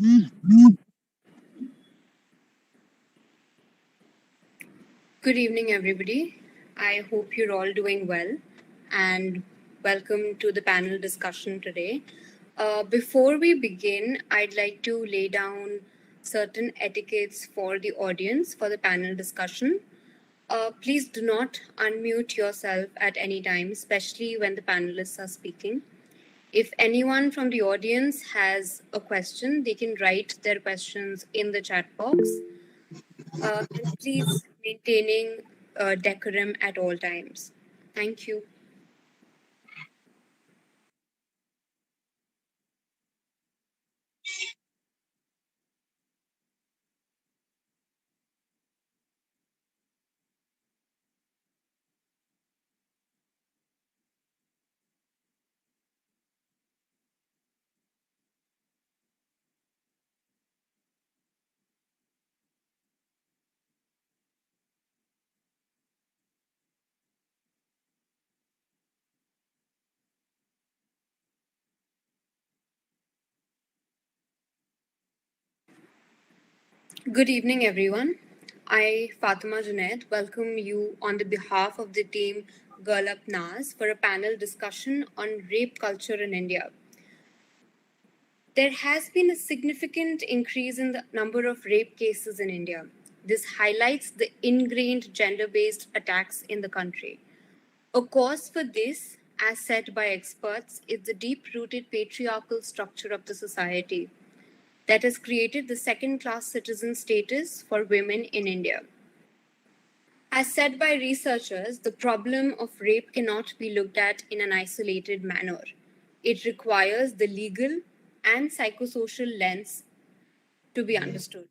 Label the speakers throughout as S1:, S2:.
S1: Good evening, everybody. I hope you're all doing well, and welcome to the panel discussion today. Before we begin, I'd like to lay down certain etiquettes for the audience for the panel discussion. Please do not unmute yourself at any time, especially when the panelists are speaking. If anyone from the audience has a question, they can write their questions in the chat box. And please maintaining decorum at all times. Thank you. Good evening, everyone. I, Fatima Junaid, welcome you on the behalf of the team Up Naaz for a panel discussion on rape culture in India. There has been a significant increase in the number of rape cases in India. This highlights the ingrained gender based attacks in the country. A cause for this, as said by experts, is the deep rooted patriarchal structure of the society that has created the second class citizen status for women in India. As said by researchers, the problem of rape cannot be looked at in an isolated manner. It requires the legal and psychosocial lens to be understood.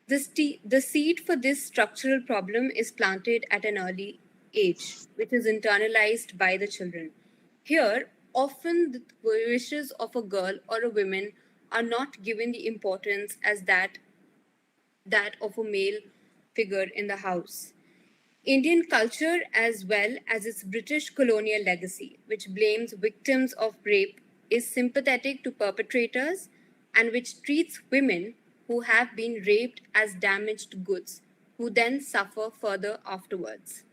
S1: The seed for this structural problem is planted at an early age, which is internalized by the children. Here, often the wishes of a girl or a woman are not given the importance as that of a male figure in the house. Indian culture, as well as its British colonial legacy, which blames victims of rape, is sympathetic to perpetrators and which treats women who have been raped as damaged goods, who then suffer further afterwards.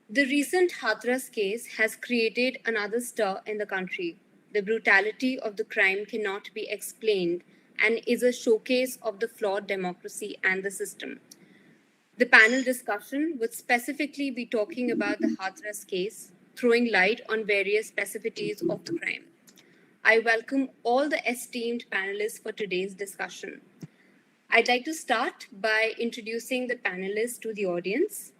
S1: The recent Hathras case has created another stir in the country. The brutality of the crime cannot be explained and is a showcase of the flawed democracy and the system. The panel discussion would specifically be talking about the Hathras case, throwing light on various specificities of the crime. I welcome all the esteemed panelists for today's discussion. I'd like to start by introducing the panelists to the audience.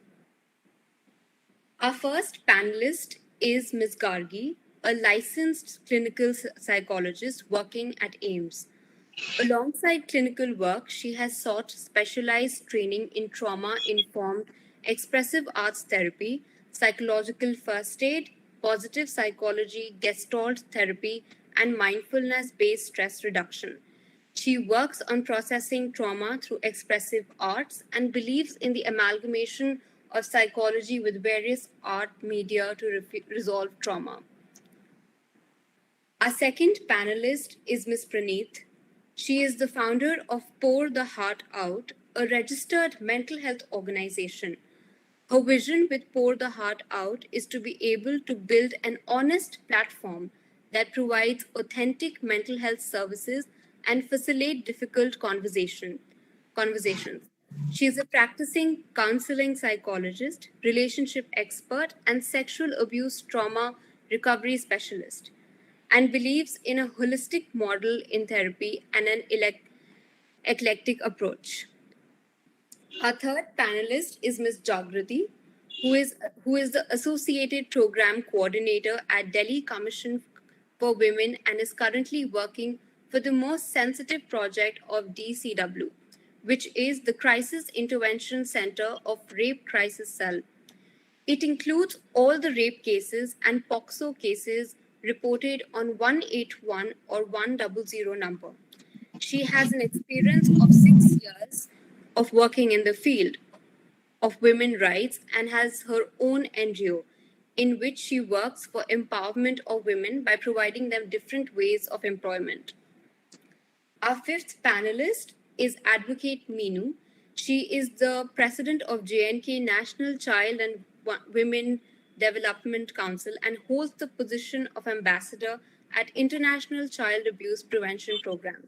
S1: Our first panelist is Ms. Gargi, a licensed clinical psychologist working at AIMS. Alongside clinical work, she has sought specialized training in trauma-informed expressive arts therapy, psychological first aid, positive psychology, gestalt therapy, and mindfulness-based stress reduction. She works on processing trauma through expressive arts and believes in the amalgamation of psychology with various art media to resolve trauma. Our second panelist is Ms. Praneeth. She is the founder of Pour the Heart Out, a registered mental health organization. Her vision with Pour the Heart Out is to be able to build an honest platform that provides authentic mental health services and facilitate difficult conversations. She is a practicing counseling psychologist, relationship expert, and sexual abuse trauma recovery specialist, and believes in a holistic model in therapy and an eclectic approach. Our third panelist is Ms. Jagrati, who is the Associated Program Coordinator at Delhi Commission for Women and is currently working for the most sensitive project of DCW, which is the Crisis Intervention Center of Rape Crisis Cell. It includes all the rape cases and POXO cases reported on 181 or 100 number. She has an experience of 6 years of working in the field of women's rights and has her own NGO in which she works for empowerment of women by providing them different ways of employment. Our fifth panelist is Advocate Meenu. She is the president of JNK National Child and Women Development Council and holds the position of ambassador at International Child Abuse Prevention Program.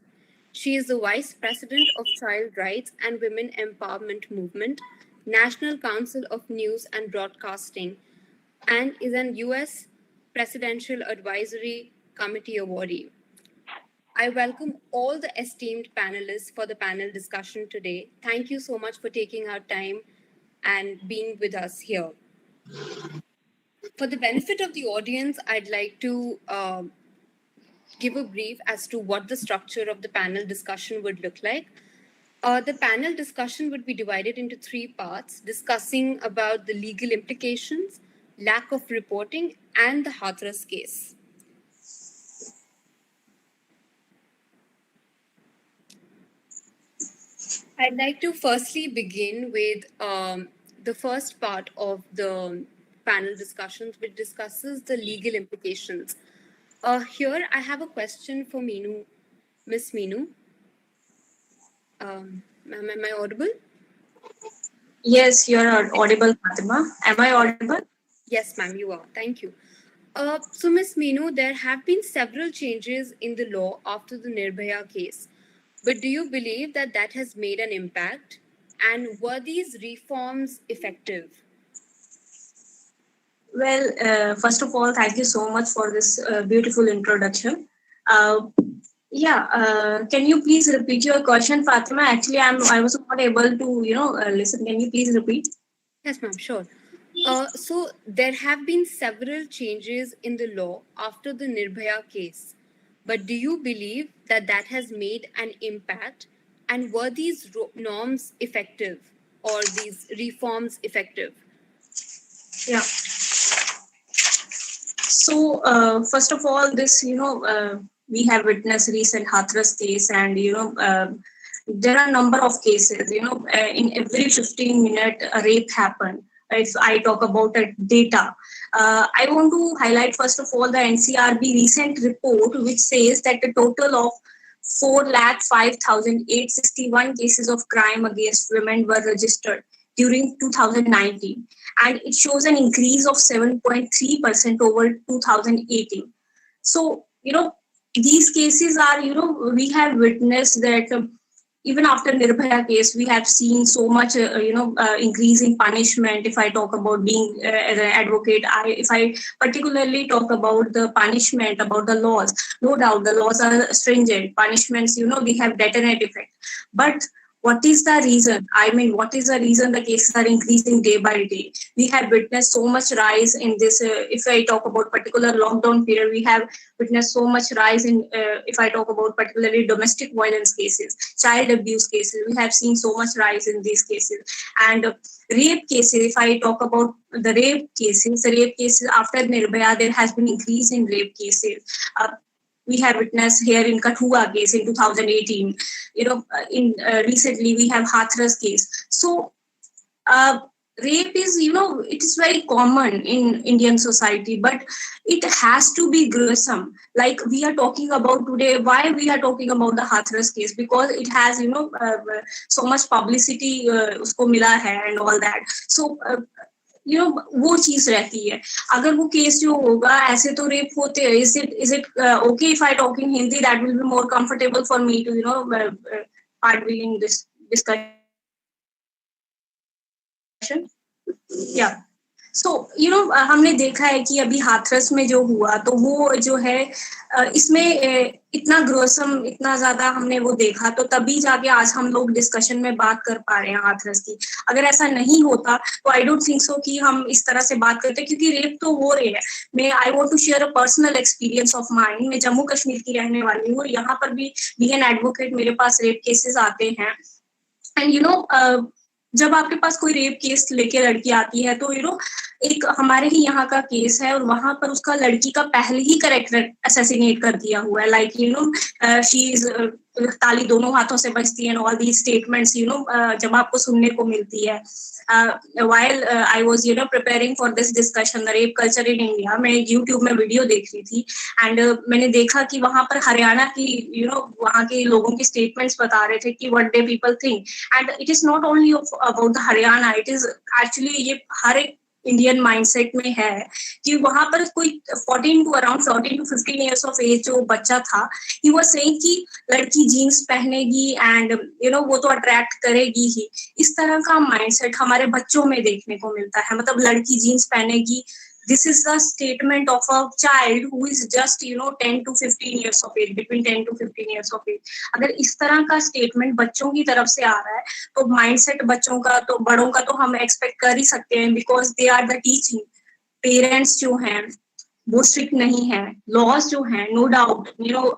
S1: She is the vice president of Child Rights and Women Empowerment Movement, National Council of News and Broadcasting, and is an US Presidential Advisory Committee awardee. I welcome all the esteemed panelists for the panel discussion today. Thank you so much for taking our time and being with us here. For the benefit of the audience, I'd like to give a brief as to what the structure of the panel discussion would look like. The panel discussion would be divided into three parts, discussing about the legal implications, lack of reporting, and the Hathras case. I'd like to firstly begin with the first part of the panel discussions, which discusses the legal implications. Here, I have a question for Meenu, Miss Meenu. Ma'am, am I audible?
S2: Yes, you are audible, Fatima. Am I audible?
S1: Yes, ma'am, you are. Thank you. So, Miss Meenu, there have been several changes in the law after the Nirbhaya case. But do you believe that that has made an impact? And were these reforms effective?
S2: Well, first of all, thank you so much for this beautiful introduction. Can you please repeat your question, Fatima? Actually, I was not able to, listen. Can you please repeat?
S1: Yes, ma'am, sure. So there have been several changes in the law after the Nirbhaya case. But do you believe that that has made an impact? And were these norms effective or these reforms effective?
S2: Yeah. So, first of all, this, we have witnessed recent Hathras case and, there are a number of cases, in every 15 minutes, a rape happened. If I talk about data, I want to highlight, first of all, the NCRB recent report, which says that a total of 405,861 cases of crime against women were registered during 2019, and it shows an increase of 7.3% over 2018. So, these cases are, we have witnessed that even after Nirbhaya case, we have seen so much, increase in punishment. If I talk about being as an advocate, if I particularly talk about the punishment, about the laws, no doubt the laws are stringent. Punishments, they have deterrent effect. But what is the reason? What is the reason the cases are increasing day by day? We have witnessed so much rise in this. If I talk about particular lockdown period, we have witnessed so much rise in, if I talk about particularly domestic violence cases, child abuse cases, we have seen so much rise in these cases. And rape cases, if I talk about the rape cases after Nirbhaya, there has been increase in rape cases. We have witnessed here in Kathua case in 2018. Recently we have Hathras case. So rape is, it is very common in Indian society, but it has to be gruesome. Like we are talking about today, why we are talking about the Hathras case? Because it has, so much publicity usko mila hai and all that. So वो चीज रहती है. अगर वो case जो होगा ऐसे तो रेप होते हैं. Is it okay if I talk in Hindi? That will be more comfortable for me to part in this discussion. Yeah. So, हमने देखा है कि अभी हाथरस में जो हुआ तो वो जो है इसमें इतना ग्रोसम, इतना ज्यादा हमने वो देखा, तो तभी जाके आज हम लोग डिस्कशन में बात कर पा रहे हैं हाथरस की. अगर ऐसा नहीं होता तो आई डोंट थिंक सो कि हम इस तरह से बात करते, क्योंकि रेप तो हो रहे हैं. मैं I want to share a personal experience of mine. मैं जम्मू कश्मीर की रहने वाली हूँ. यहाँ पर भी एन एडवोकेट मेरे पास रेप केसेस आते हैं. एंड जब आपके पास कोई रेप केस लेके लड़की आती है तो एक हमारे ही यहाँ का केस है और वहां पर उसका लड़की का पहले ही कैरेक्टर असैसिनेट कर दिया हुआ है. लाइक शी इज ताली दोनों हाथों से बजती है, ऑल दी स्टेटमेंट्स जब आपको सुनने को मिलती है. While I was preparing for this discussion, the rape culture in India, मैं YouTube में वीडियो देख रही थी एंड मैंने देखा कि वहां पर हरियाणा की वहां के लोगों की स्टेटमेंट्स बता रहे थे कि what they people think, and it is not only about the Haryana, it is actually ये हर एक इंडियन माइंडसेट में है कि वहां पर कोई 14 to 15 years of age जो बच्चा था, ही वाज सेइंग कि लड़की जीन्स पहनेगी एंड वो तो अट्रैक्ट करेगी ही. इस तरह का माइंडसेट हमारे बच्चों में देखने को मिलता है. मतलब लड़की jeans पहनेगी, this is the statement of a child who is just 10 to 15 years of age, between 10 to 15 years of age. अगर इस तरह का स्टेटमेंट बच्चों की तरफ से आ रहा है तो माइंडसेट बच्चों का तो बड़ों का तो हम एक्सपेक्ट कर ही सकते हैं, because they are the teaching. Parents जो हैं वो स्ट्रिक्ट नहीं है. लॉज जो है, no doubt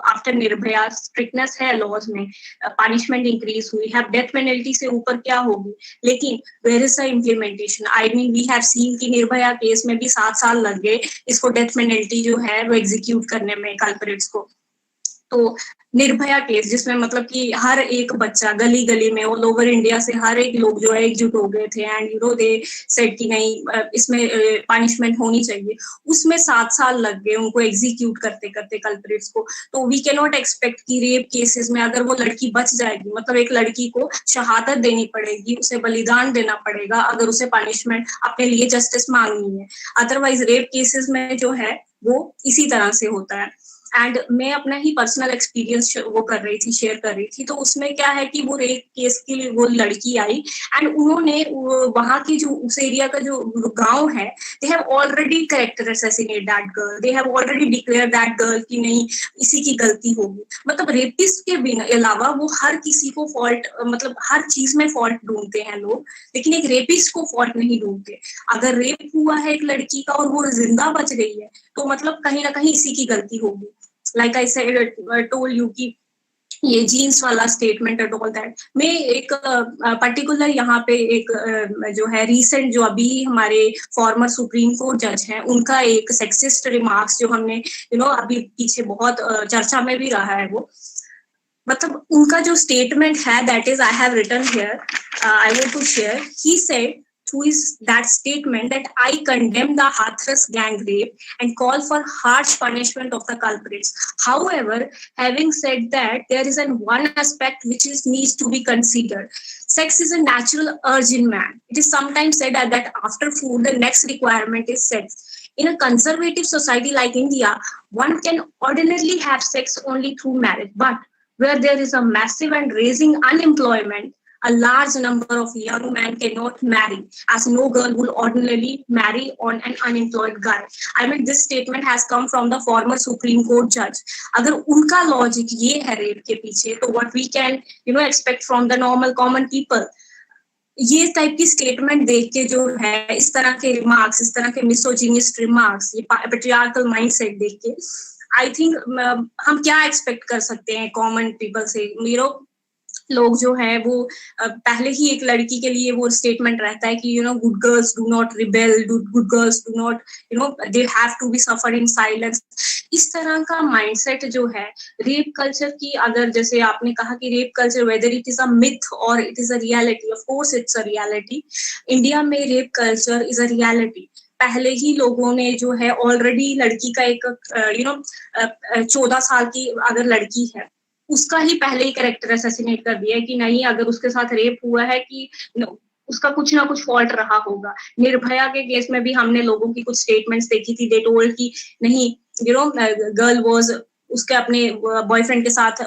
S2: after Nirbhaya strictness है लॉज में, पनिशमेंट इंक्रीज हुई है, डेथ पेनल्टी से ऊपर क्या होगी, लेकिन where is the implementation. I mean we have seen कि निर्भया केस में भी 7 साल लग गए इसको डेथ पेनल्टी जो है वो एग्जीक्यूट करने में कल्प्रिट्स को. तो निर्भया केस जिसमें मतलब कि हर एक बच्चा गली गली में ऑल ओवर इंडिया से हर एक लोग जो है एकजुट हो गए थे एंड दे सेड कि नहीं इसमें पनिशमेंट होनी चाहिए, उसमें 7 साल लग गए उनको एग्जीक्यूट करते करते कल्प्रिट्स को. तो वी कैन नॉट एक्सपेक्ट कि रेप केसेस में अगर वो लड़की बच जाएगी, मतलब एक लड़की को शहादत देनी पड़ेगी, उसे बलिदान देना पड़ेगा अगर उसे पनिशमेंट अपने लिए जस्टिस मांगनी है. अदरवाइज रेप केसेस में जो है वो इसी तरह से होता है. एंड मैं अपना ही पर्सनल एक्सपीरियंस वो कर रही थी, शेयर कर रही थी. तो उसमें क्या है कि वो रेप केस की वो लड़की आई एंड उन्होंने वहां की जो उस एरिया का जो गांव है, they have already character assassinate that girl, they have already declare that girl कि नहीं इसी की गलती होगी. मतलब रेपिस्ट के बिना अलावा वो हर किसी को फॉल्ट, मतलब हर चीज में फॉल्ट ढूंढते हैं लोग, लेकिन एक रेपिस्ट को फॉल्ट नहीं ढूंढते. अगर रेप हुआ है एक लड़की का और वो जिंदा बच गई है तो मतलब कहीं ना कहीं इसी की गलती होगी. Like I said, told you कि ये जीन्स वाला स्टेटमेंट एंड ऑल दैट. मैं एक पर्टिकुलर यहाँ पे एक जो है रीसेंट जो अभी हमारे फॉर्मर सुप्रीम कोर्ट जज हैं उनका एक सेक्सिस्ट रिमार्क्स जो हमने अभी पीछे बहुत चर्चा में भी रहा है, वो मतलब उनका जो स्टेटमेंट है that is I have written here, I want to share. He said through that statement that I condemn the Hathras gang rape and call for harsh punishment of the culprits. However, having said that, there is one aspect which needs to be considered. Sex is a natural urge in man. It is sometimes said that after food, the next requirement is sex. In a conservative society like India, one can ordinarily have sex only through marriage. But where there is a massive and rising unemployment, a large number of young men cannot marry, as no girl will ordinarily marry on an unemployed guy. I mean, this statement has come from the former Supreme Court judge. अगर उनका logic ये है rape के पीछे, तो what we can expect from the normal common people. ये type की statement देख के जो है इस तरह के रिमार्क्स, इस तरह के मिसोजिनिस्ट रिमार्क्स, ये पेट्रियार्कल माइंडसेट देख के आई थिंक हम क्या एक्सपेक्ट कर सकते हैं कॉमन पीपल से. लोग जो है वो पहले ही एक लड़की के लिए वो स्टेटमेंट रहता है कि good girls do not rebel, good girls do not they have to be suffer in silence. इस तरह का माइंडसेट जो है रेप कल्चर की, अगर जैसे आपने कहा कि rape culture whether it is a myth और it is a reality, of course it's a reality. India में rape culture is a reality. पहले ही लोगों ने जो है ऑलरेडी लड़की का एक 14 साल की अगर लड़की है उसका ही पहले ही कैरेक्टर असैसिनेट कर दिया है कि नहीं अगर उसके साथ रेप हुआ है कि उसका कुछ ना कुछ फॉल्ट रहा होगा. निर्भया के केस में भी हमने लोगों की कुछ स्टेटमेंट्स देखी थी, दे टोल्ड कि नहीं गर्ल वाज उसके अपने बॉयफ्रेंड के साथ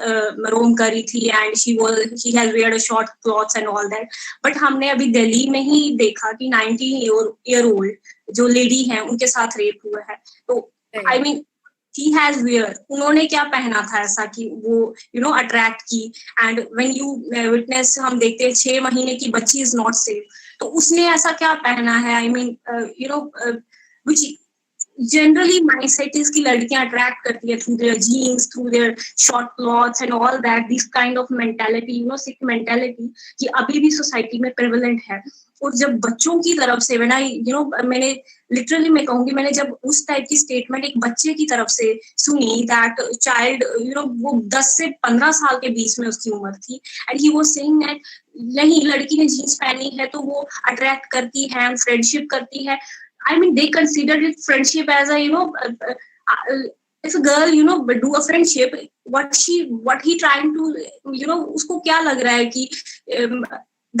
S2: रोम करी थी and she has weird a short clothes and all that. But हमने अभी दिल्ली में ही देखा कि 19 ईयर ओल्ड जो लेडी है उनके साथ रेप हुआ है. तो I mean he has wear, उन्होंने क्या पहना था ऐसा कि वो अट्रैक्ट की. एंड व्हेन यू विटनेस हम देखते हैं 6 महीने की बच्ची इज नॉट सेफ, तो उसने ऐसा क्या पहना है, I mean which generally mindset is कि लड़कियां attract करती है through their genes, through their short clothes and all that. This kind of mentality, you know, sick mentality कि अभी भी society में prevalent है. और जब बच्चों की तरफ से when I, you know, मैंने लिटरली मैं कहूंगी मैंने जब उस टाइप की स्टेटमेंट एक बच्चे की तरफ से सुनी दैट चाइल्ड, यू नो, वो 10 से 15 साल के बीच में उसकी उम्र थी, and he was saying that नहीं, लड़की ने जीन्स पहनी है तो वो अट्रैक्ट करती है, फ्रेंडशिप करती है. I mean, they considered it friendship as a, you know, if a girl, you know, do a friendship, what he trying to, you know, उसको क्या लग रहा है कि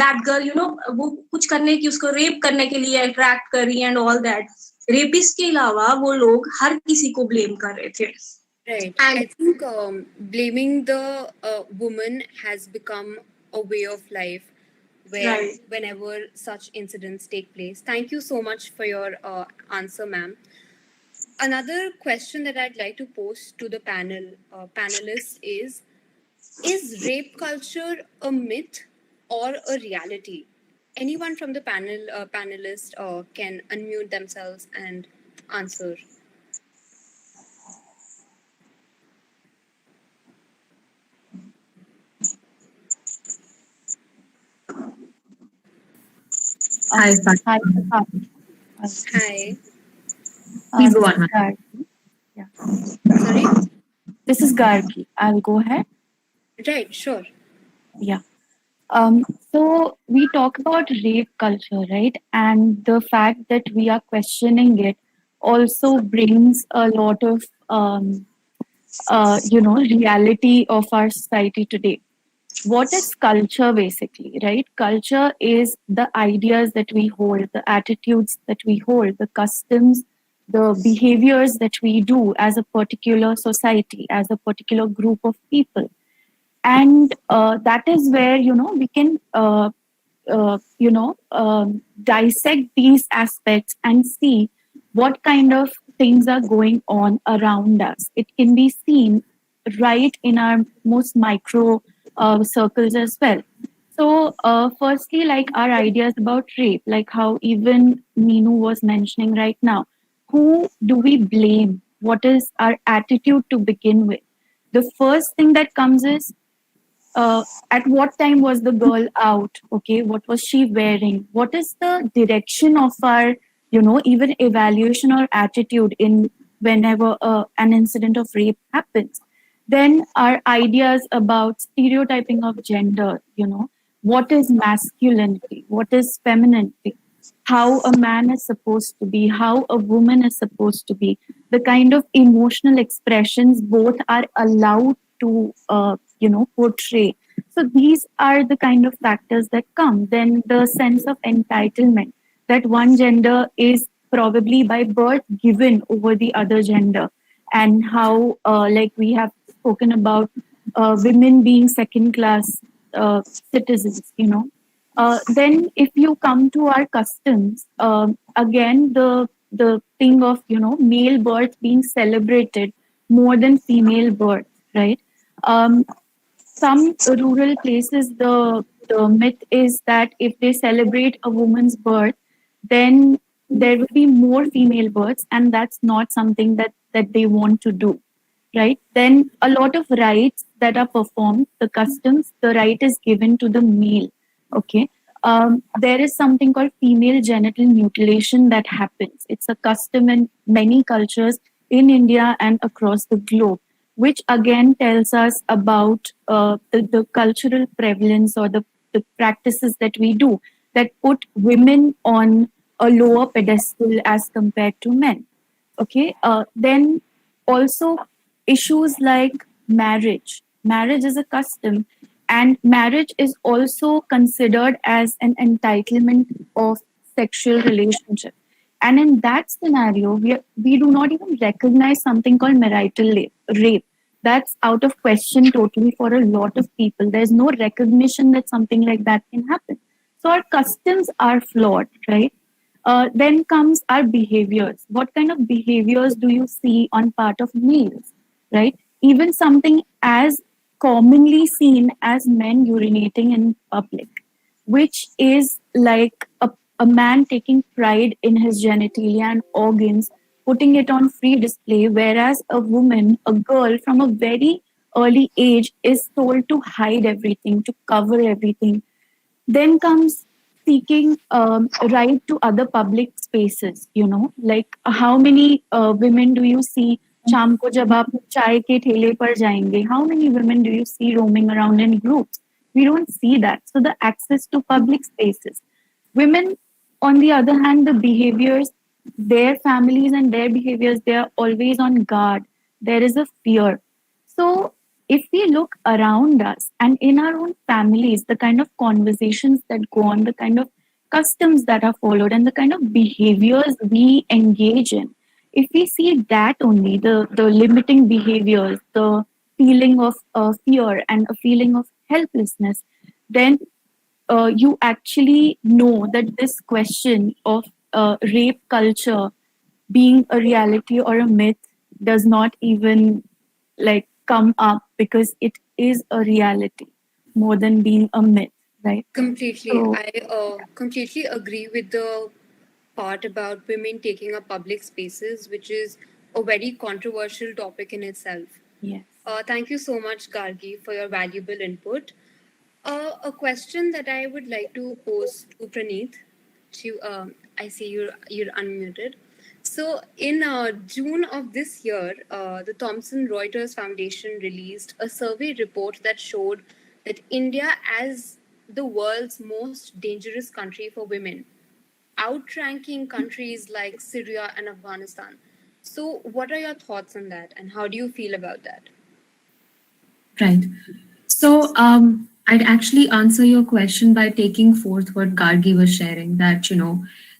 S2: that girl, you know, वो कुछ करने की, उसको रेप करने के लिए अट्रैक्ट कर रही है एंड ऑल दैट. रेपिस्ट के अलावा वो लोग हर किसी को ब्लेम कर रहे थे.
S1: Right. I think blaming the woman has become a way of life where
S2: Right.
S1: whenever such incidents take place. Thank you so much for your answer, ma'am. Another question that I'd like to pose to the panelists is rape culture a myth or a reality? Anyone from the panelist can unmute themselves and answer.
S3: Hi,
S4: Hi.
S1: Hi.
S3: please go on.
S4: Gargi. Yeah.
S1: Sorry?
S4: This is Gargi. I'll go ahead.
S1: Right, sure.
S4: Yeah. So we talk about rape culture, right? And the fact that we are questioning it also brings a lot of, reality of our society today. What is culture basically, right? Culture is the ideas that we hold, the attitudes that we hold, the customs, the behaviors that we do as a particular society, as a particular group of people. And that is where, we can, dissect these aspects and see what kind of things are going on around us. It can be seen right in our most micro circles as well. So, firstly, like our ideas about rape, like how even Meenu was mentioning right now, who do we blame? What is our attitude to begin with? The first thing that comes is at what time was the girl out? Okay, what was she wearing? What is the direction of our, even evaluation or attitude in whenever an incident of rape happens? Then our ideas about stereotyping of gender, what is masculinity? What is femininity? How a man is supposed to be, how a woman is supposed to be, the kind of emotional expressions both are allowed to, portray. So these are the kind of factors that come. Then the sense of entitlement that one gender is probably by birth given over the other gender, and how, like we have spoken about, women being second class citizens, then if you come to our customs, again the thing of male birth being celebrated more than female birth, right? Some rural places, the myth is that if they celebrate a woman's birth, then there will be more female births, and that's not something that they want to do, right? Then a lot of rites that are performed, the customs, the rite is given to the male. Okay. There is something called female genital mutilation that happens. It's a custom in many cultures in India and across the globe, which again tells us about the cultural prevalence or the practices that we do that put women on a lower pedestal as compared to men. Okay. Then also issues like marriage. Marriage is a custom, and marriage is also considered as an entitlement of sexual relationship. And in that scenario, we do not even recognize something called marital rape. That's out of question totally for a lot of people. There's no recognition that something like that can happen. So our customs are flawed, right? Then comes our behaviors. What kind of behaviors do you see on part of males, right? Even something as commonly seen as men urinating in public, which is like a man taking pride in his genitalia and organs putting it on free display, whereas a woman, a girl from a very early age is told to hide everything, to cover everything. Then comes seeking right to other public spaces, like how many women do you see शाम को जब आप चाय के ठेले पर जाएंगे, how many women do you see roaming around in groups? We don't see that. So the access to public spaces. Women, on the other hand, the behaviors, their families and their behaviors, they are always on guard. There is a fear. So if we look around us and in our own families, the kind of conversations that go on, the kind of customs that are followed, and the kind of behaviors we engage in, if we see that only, the limiting behaviors, the feeling of fear and a feeling of helplessness, then you actually know that this question of rape culture being a reality or a myth does not even like come up, because it is a reality more than being a myth, right?
S1: Completely.
S4: So
S1: I completely agree with the part about women taking up public spaces, which is a very controversial topic in itself.
S4: yes.
S1: Thank you so much, Gargi, for your valuable input. A question that I would like to pose to Praneeth. I see you're unmuted. So, in June of this year, the Thomson Reuters Foundation released a survey report that showed that India as the world's most dangerous country for women, outranking countries like Syria and Afghanistan. So, what are your thoughts on that, and how do you feel about that?
S3: Right. So I'd actually answer your question by taking forth what Gargi was sharing, that,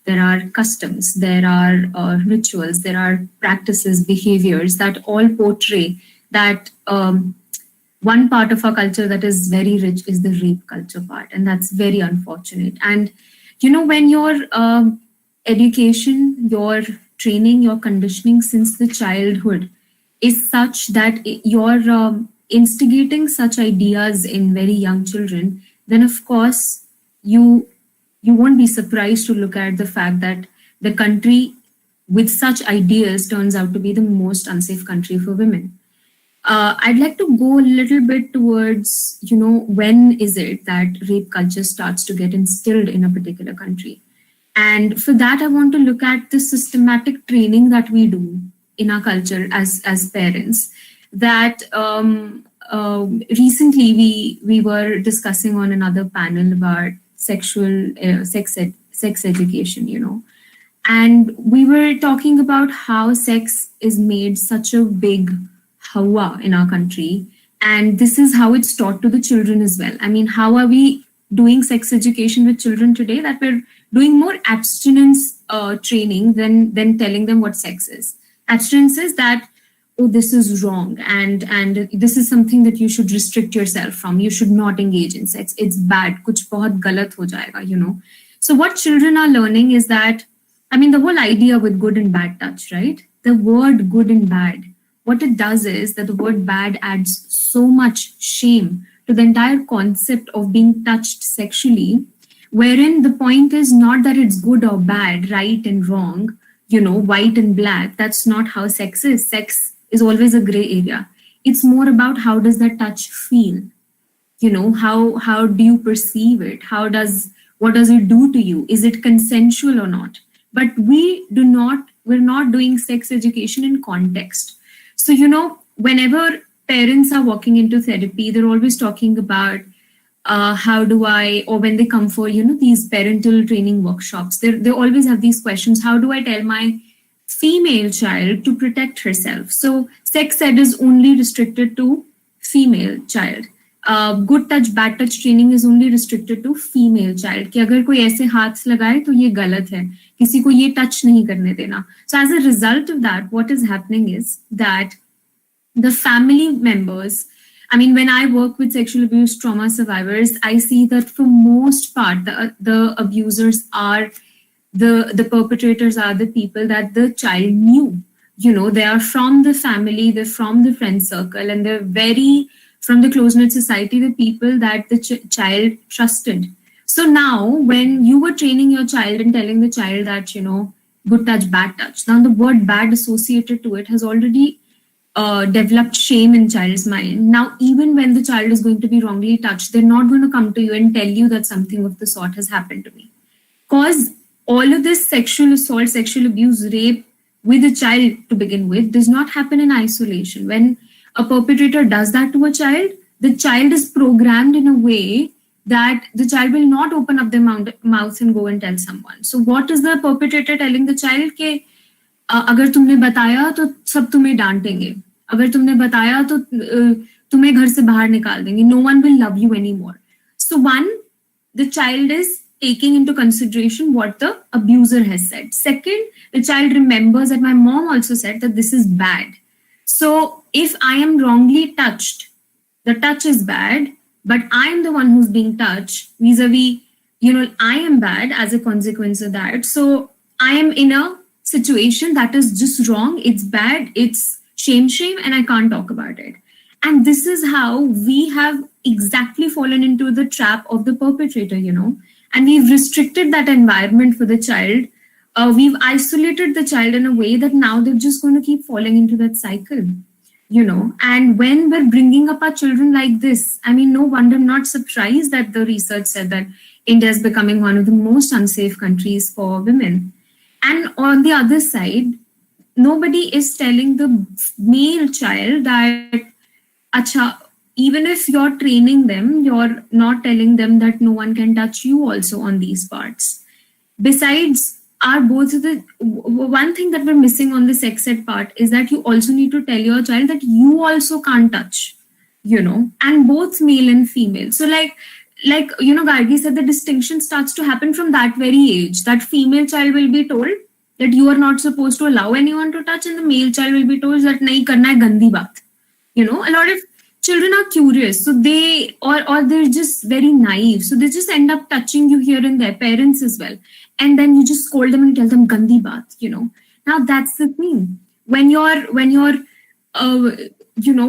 S3: there are customs, there are rituals, there are practices, behaviors that all portray that one part of our culture that is very rich is the rape culture part. And that's very unfortunate. And, when your education, your training, your conditioning since the childhood is such that you're instigating such ideas in very young children, then of course you won't be surprised to look at the fact that the country with such ideas turns out to be the most unsafe country for women. I'd like to go a little bit towards, when is it that rape culture starts to get instilled in a particular country? And for that, I want to look at the systematic training that we do in our culture as parents. That recently we were discussing on another panel about sex education, and we were talking about how sex is made such a big hawa in our country, and this is how it's taught to the children as well. I mean, how are we doing sex education with children today? That we're doing more abstinence training than telling them what sex is. Abstinence is that, oh, this is wrong, and this is something that you should restrict yourself from. You should not engage in sex. It's bad. Kuch bahut galat ho jayega. So what children are learning is that, I mean, the whole idea with good and bad touch, right? The word good and bad, what it does is that the word bad adds so much shame to the entire concept of being touched sexually, wherein the point is not that it's good or bad, right and wrong, white and black. That's not how sex is. Sex is always a gray area. It's more about how does that touch feel? How do you perceive it? What does it do to you? Is it consensual or not? But we're not doing sex education in context. So, whenever parents are walking into therapy, they're always talking about how do I, or when they come for, these parental training workshops, they always have these questions. How do I tell my female child to protect herself? So sex ed is only restricted to female child. Good touch, bad touch training is only restricted to female child. कि अगर कोई ऐसे हाथ लगाए तो ये गलत है, किसी को ये touch नहीं करने देना. So as a result of that, what is happening is that the family members, I mean, when I work with sexual abuse trauma survivors, I see that for most part, the abusers are the perpetrators are the people that the child knew. They are from the family, they're from the friend circle, and they're very from the close-knit society, the people that the child trusted. So now, when you were training your child and telling the child that, good touch, bad touch. Now, the word bad associated to it has already developed shame in child's mind. Now, even when the child is going to be wrongly touched, they're not going to come to you and tell you that something of the sort has happened to me. Because all of this sexual assault, sexual abuse, rape with a child to begin with does not happen in isolation. When a perpetrator does that to a child, the child is programmed in a way that the child will not open up their mouth and go and tell someone. So, what is the perpetrator telling the child? Ke, अगर तुमने बताया तो सब तुम्हें डांटेंगे, अगर तुमने बताया तो तुम्हें घर से बाहर निकाल देंगे, no one will love you anymore. So one, the child is taking into consideration what the abuser has said. Second, the child remembers that my mom also said that this is bad. So if I am wrongly touched, the touch is bad, but I am the one who's being touched, vis-a-vis, I am bad as a consequence of that. So I am in a situation that is just wrong, it's bad, it's shame, and I can't talk about it. And this is how we have exactly fallen into the trap of the perpetrator, and we've restricted that environment for the child. We've isolated the child in a way that now they're just going to keep falling into that cycle, and when we're bringing up our children like this, I mean, no wonder, I'm not surprised that the research said that India is becoming one of the most unsafe countries for women. And on the other side, nobody is telling the male child that, acha, even if you're training them, you're not telling them that no one can touch you also on these parts. Besides, the one thing that we're missing on the sex ed part is that you also need to tell your child that you also can't touch, and both male and female. So like Gargi said, the distinction starts to happen from that very age. That female child will be told that you are not supposed to allow anyone to touch, and the male child will be told that nahi karna hai, gandi baat. A lot of children are curious, so they or they're just very naive, so they just end up touching you here and there, parents as well, and then you just scold them and tell them gandi baat. Now that's the thing. When you're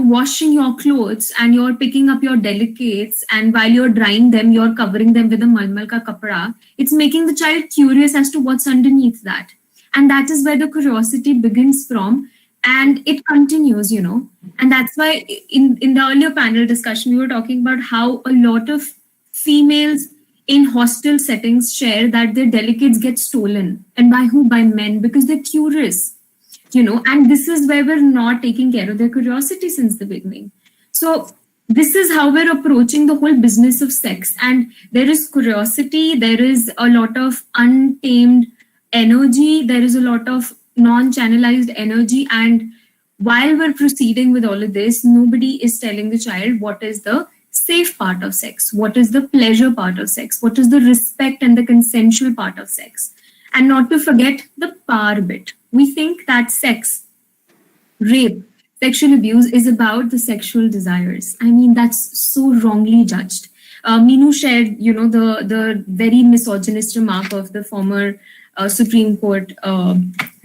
S3: washing your clothes and you're picking up your delicates, and while you're drying them, you're covering them with a malmal ka kapda. It's making the child curious as to what's underneath that. And that is where the curiosity begins from, and it continues, And that's why in the earlier panel discussion, we were talking about how a lot of females in hostel settings share that their delicates get stolen. And by who? By men, because they're curious. And this is where we're not taking care of their curiosity since the beginning. So this is how we're approaching the whole business of sex. And there is curiosity, there is a lot of untamed energy, there is a lot of non-channelized energy. And while we're proceeding with all of this, nobody is telling the child what is the safe part of sex, what is the pleasure part of sex, what is the respect and the consensual part of sex. And not to forget the power bit. We think that sex, rape, sexual abuse is about the sexual desires. I mean, that's so wrongly judged. Minu shared, the very misogynist remark of the former Supreme Court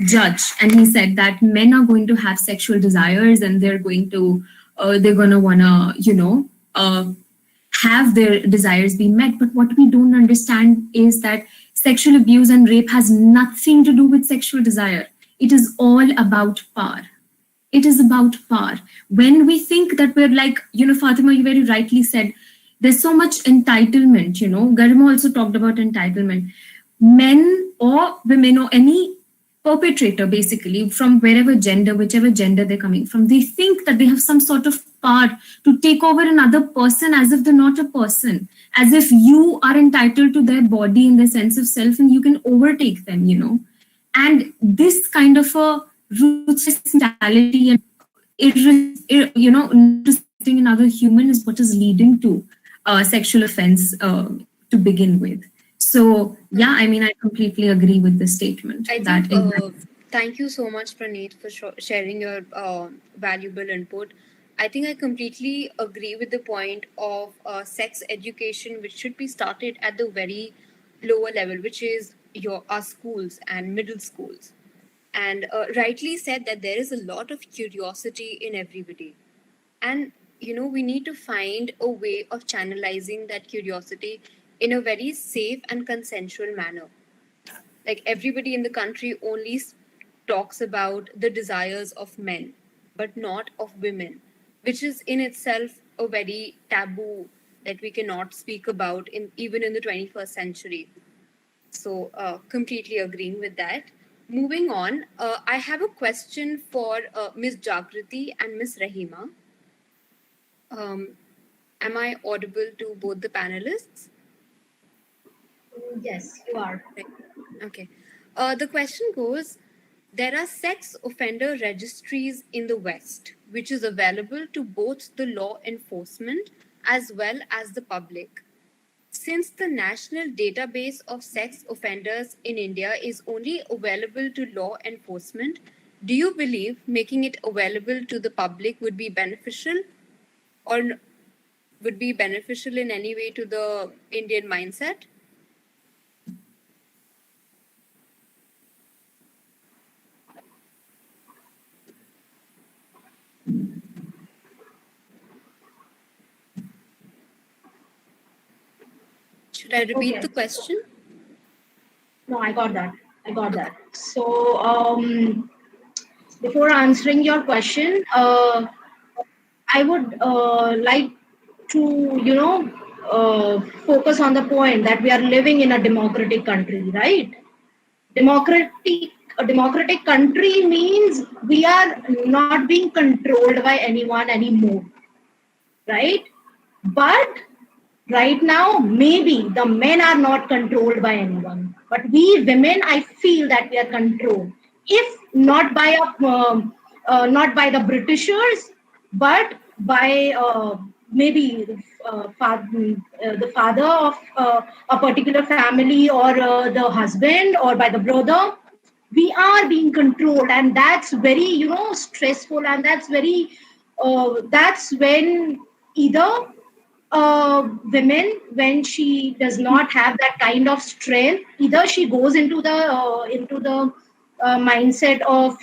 S3: judge, and he said that men are going to have sexual desires, and they're going to wanna, have their desires be met. But what we don't understand is that sexual abuse and rape has nothing to do with sexual desire. It is all about power. It is about power. When we think that we're like, Fatima, you very rightly said, there's so much entitlement, Garima also talked about entitlement. Men or women or any perpetrator, basically, from wherever gender, whichever gender they're coming from, they think that they have some sort of power to take over another person as if they're not a person, as if you are entitled to their body and their sense of self and you can overtake them, And this kind of a ruthless mentality and not respecting another human is what is leading to sexual offense to begin with. So, yeah, I mean, I completely agree with the statement.
S1: Thank you so much, Praneeth, for sharing your valuable input. I think I completely agree with the point of sex education, which should be started at the very lower level, which is our schools and middle schools. And rightly said that there is a lot of curiosity in everybody. And, we need to find a way of channelizing that curiosity in a very safe and consensual manner. Like everybody in the country only talks about the desires of men, but not of women, which is in itself a very taboo that we cannot speak about in even in the 21st century. So, completely agreeing with that. Moving on, I have a question for Ms. Jagriti and Ms. Rahima. Um, am I audible to both the panelists?
S5: Yes, you are.
S1: Right. Okay. The question goes, there are sex offender registries in the West, which is available to both the law enforcement as well as the public. Since the national database of sex offenders in India is only available to law enforcement, do you believe making it available to the public would be beneficial or would be beneficial in any way to the Indian mindset? Should I repeat
S5: Okay.
S1: the question?
S5: No, I got that. I got that. So, before answering your question, I would like to, focus on the point that we are living in a democratic country, right? A democratic country means we are not being controlled by anyone anymore, right? But right now, maybe the men are not controlled by anyone, but we women, I feel that we are controlled. If not by not by the Britishers, but by maybe the father of a particular family, or the husband, or by the brother. We are being controlled, and that's very stressful, and that's when either women, when she does not have that kind of strength, either she goes into the mindset of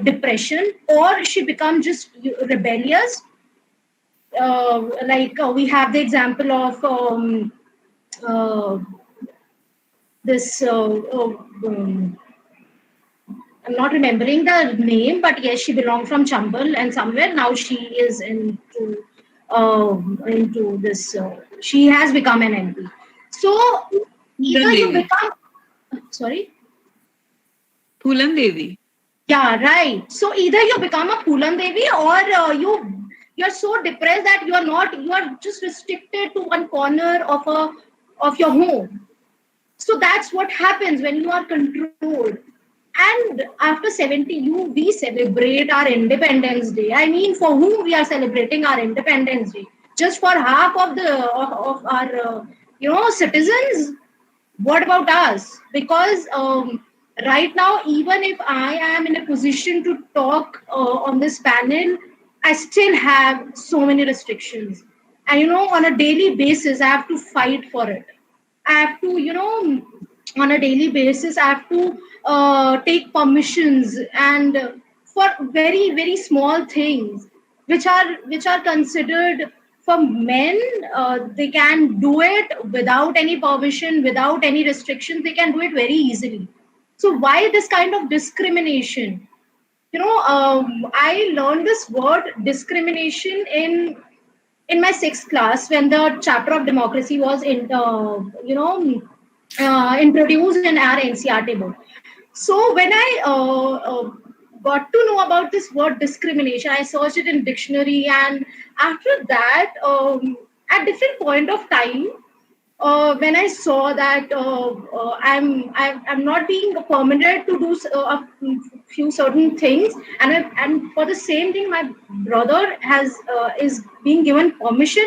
S5: depression, or she becomes just rebellious. We have the example of uh, this I'm not remembering the name, but yes, she belonged from Chambal, and somewhere now she is into this. She has become an MP. So either you
S6: Devi.
S5: become, sorry,
S6: Poolan Devi.
S5: yeah, right. So either you become a Poolan Devi, or you're so depressed that you are just restricted to one corner of your home. So that's what happens when you are controlled. And after 70, we celebrate our Independence Day. I mean, for whom we are celebrating our Independence Day? Just for half of our citizens. What about us? Because right now, even if I am in a position to talk on this panel, I still have so many restrictions. And on a daily basis, I have to fight for it. I have to, on a daily basis, I have to take permissions, and for very, very small things, which are considered for men. They can do it without any permission, without any restrictions. They can do it very easily. So why this kind of discrimination? I learned this word discrimination in my sixth class, when the chapter of democracy was introduced in our NCRT book. So when I got to know about this word discrimination, I searched it in dictionary, and after that, at different point of time, when I saw that I'm not being permitted to do a few certain things, and for the same thing, my brother has is being given permission.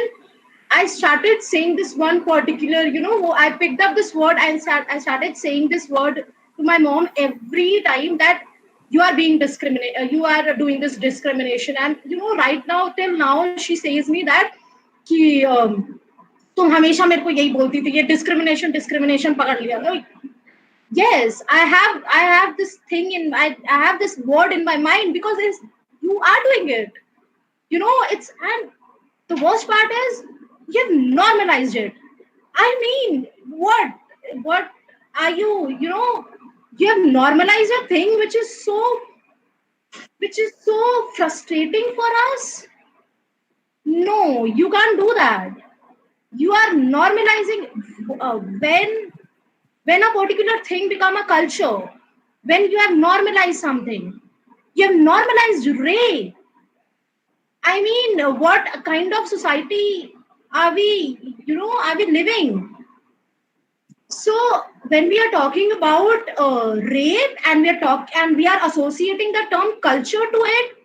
S5: I started saying this one particular, I picked up this word, and I started saying this word to my mom every time, that you are being discriminated, you are doing this discrimination. And right now, till now, she says me that कि तुम हमेशा मेरे को यही बोलती थी, ये discrimination discrimination पकड़ लिया. Yes, I have this thing I have this word in my mind, because you are doing it. And the worst part is, you've normalized it. I mean, what are you, you have normalized a thing which is so frustrating for us. No, you can't do that. You are normalizing when a particular thing become a culture, when you have normalized something, you have normalized rape. I mean, what kind of society are we, are we living? So when we are talking about rape and we are associating the term culture to it,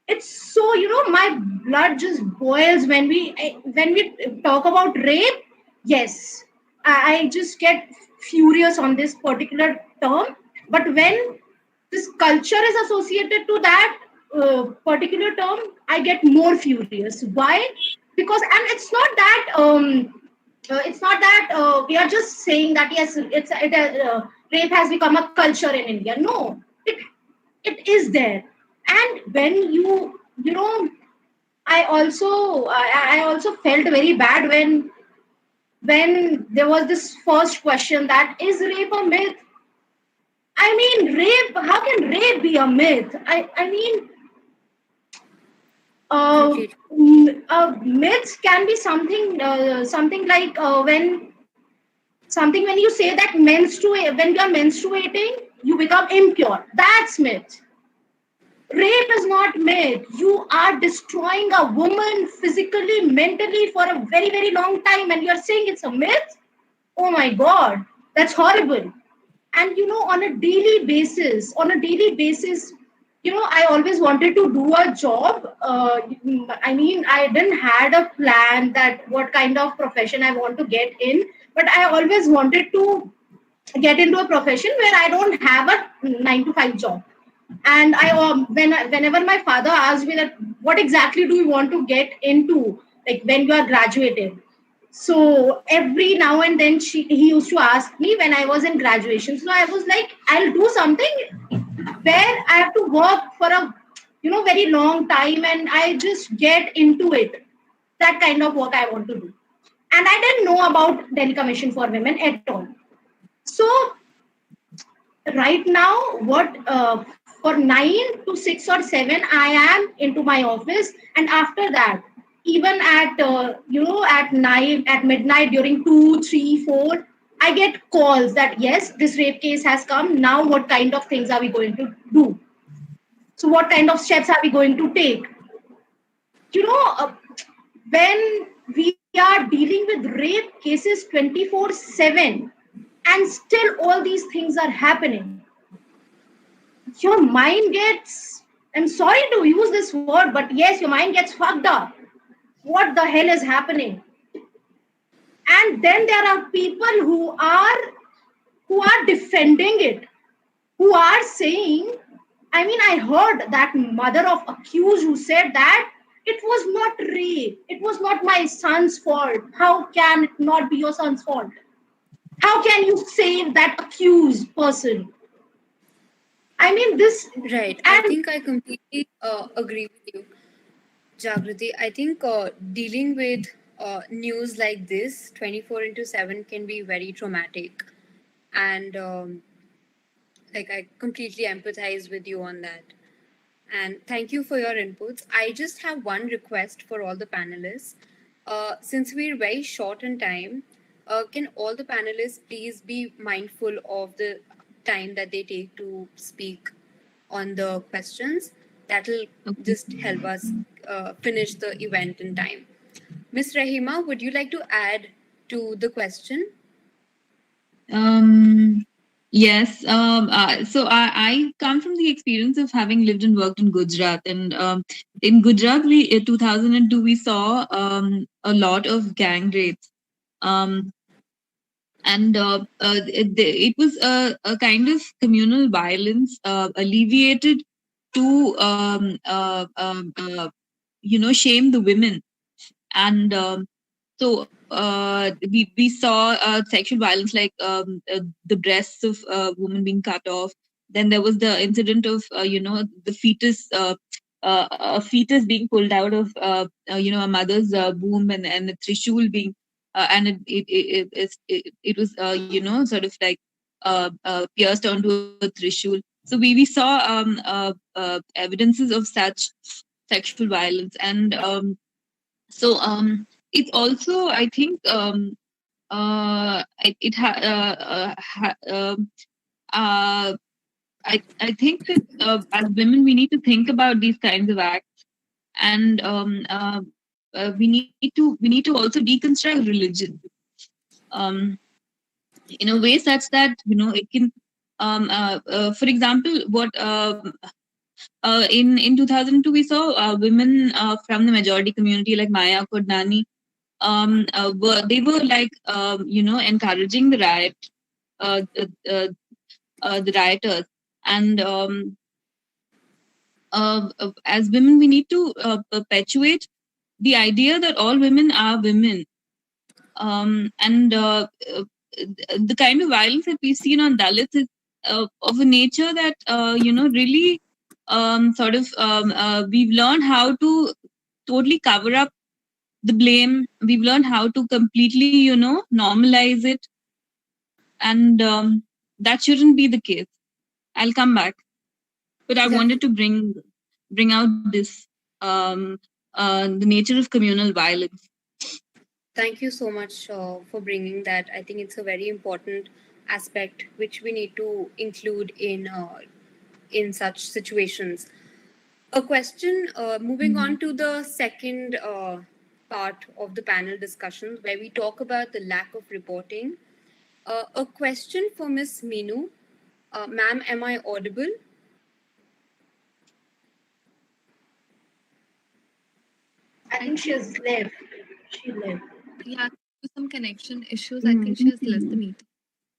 S5: it's so, my blood just boils when we talk about rape. Yes, I just get furious on this particular term. But when this culture is associated to that particular term, I get more furious. Why? Because, and it's not that we are just saying that yes, rape has become a culture in India. No, it is there. And when I also felt very bad when there was this first question, that is rape a myth? I mean, rape, how can rape be a myth? I mean,
S1: Completely.
S5: myths can be something like when you say that when you are menstruating, you become impure. That's myth. Rape is not myth. You are destroying a woman physically, mentally for a very, very long time, and you're saying it's a myth? Oh my God, that's horrible. And on a daily basis, I always wanted to do a job. I mean, I didn't had a plan that what kind of profession I want to get in, but I always wanted to get into a profession where I don't have a 9 to 5 job. And whenever my father asked me that what exactly do you want to get into, like when you are graduated, so every now and then he used to ask me when I was in graduation. So I was like, I'll do something where I have to work for a very long time, and I just get into it. That kind of work I want to do. And I didn't know about Delhi Commission for Women at all. So right now, what for 9 to 6 or 7, I am into my office, and after that, even at at night, at midnight, during 2, 3, 4, I get calls that yes, this rape case has come. Now, what kind of things are we going to do? So, what kind of steps are we going to take? You know, when we are dealing with rape cases 24/7, and still all these things are happening, your mind gets, I'm sorry to use this word, but yes, your mind gets fucked up. What the hell is happening? And then there are people who are defending it, who are saying, I mean, I heard that mother of accused who said that it was not rape, it was not my son's fault. How can it not be your son's fault? How can you save that accused person? I mean, this,
S1: Right. I
S5: and
S1: think I completely agree with you, Jagrati. I think dealing with news like this 24 into 7 can be very traumatic. And like, I completely empathize with you on that. And thank you for your inputs. I just have one request for all the panelists. Since we're very short in time, can all the panelists please be mindful of the time that they take to speak on the questions? That'll just help us finish the event in time. Miss Rahima, would you like to add to the question?
S6: Yes. So I come from the experience of having lived and worked in Gujarat, and in Gujarat, we in 2002 we saw a lot of gang rapes, um, and it was a kind of communal violence alleviated to shame the women, and so we saw sexual violence like the breasts of women being cut off. Then there was the incident of the fetus, a fetus being pulled out of a mother's womb, and a trishul being and it was sort of like pierced onto a threshold. So we saw evidences of such sexual violence, and so it's also, I think, it uh, I think that as women we need to think about these kinds of acts, and we need to also deconstruct religion um, in a way such that it can for example, what in 2002 we saw women from the majority community like Maya Kodnani, they were like encouraging the riot, uh, uh, uh, the rioters, and as women we need to perpetuate the idea that all women are women, and the kind of violence that we've seen on Dalits is of a nature that really we've learned how to totally cover up the blame. We've learned how to completely normalize it, and that shouldn't be the case. I'll come back, but I wanted to bring out this the nature of communal violence.
S1: Thank you so much for bringing that. I think it's a very important aspect which we need to include in such situations. A question, moving on to the second part of the panel discussion, where we talk about the lack of reporting. A question for Miss Meenu. Ma'am, am I audible?
S5: I think she has left. She left.
S7: Yeah, due to some connection issues, I think she has left the meeting.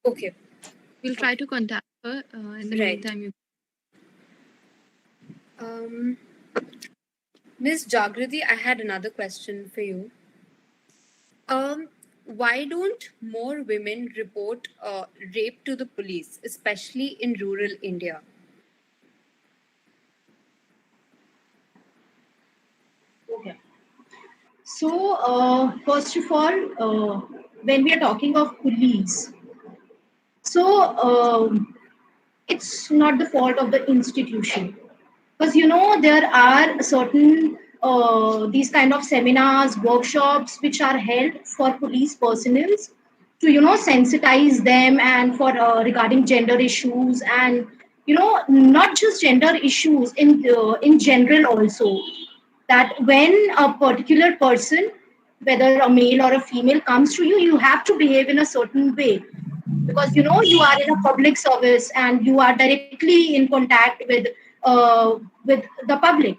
S1: Okay.
S7: We'll try to contact her in the
S1: Right.
S7: meantime.
S1: Ms. Jagrati, I had another question for you. Why don't more women report rape to the police, especially in rural India?
S5: Okay. So, first of all, when we are talking of police, so it's not the fault of the institution, because there are certain these kind of seminars, workshops which are held for police personnel to sensitize them, and for regarding gender issues, and not just gender issues in general also, that when a particular person, whether a male or a female, comes to you, you have to behave in a certain way, because you are in a public service and you are directly in contact with the public.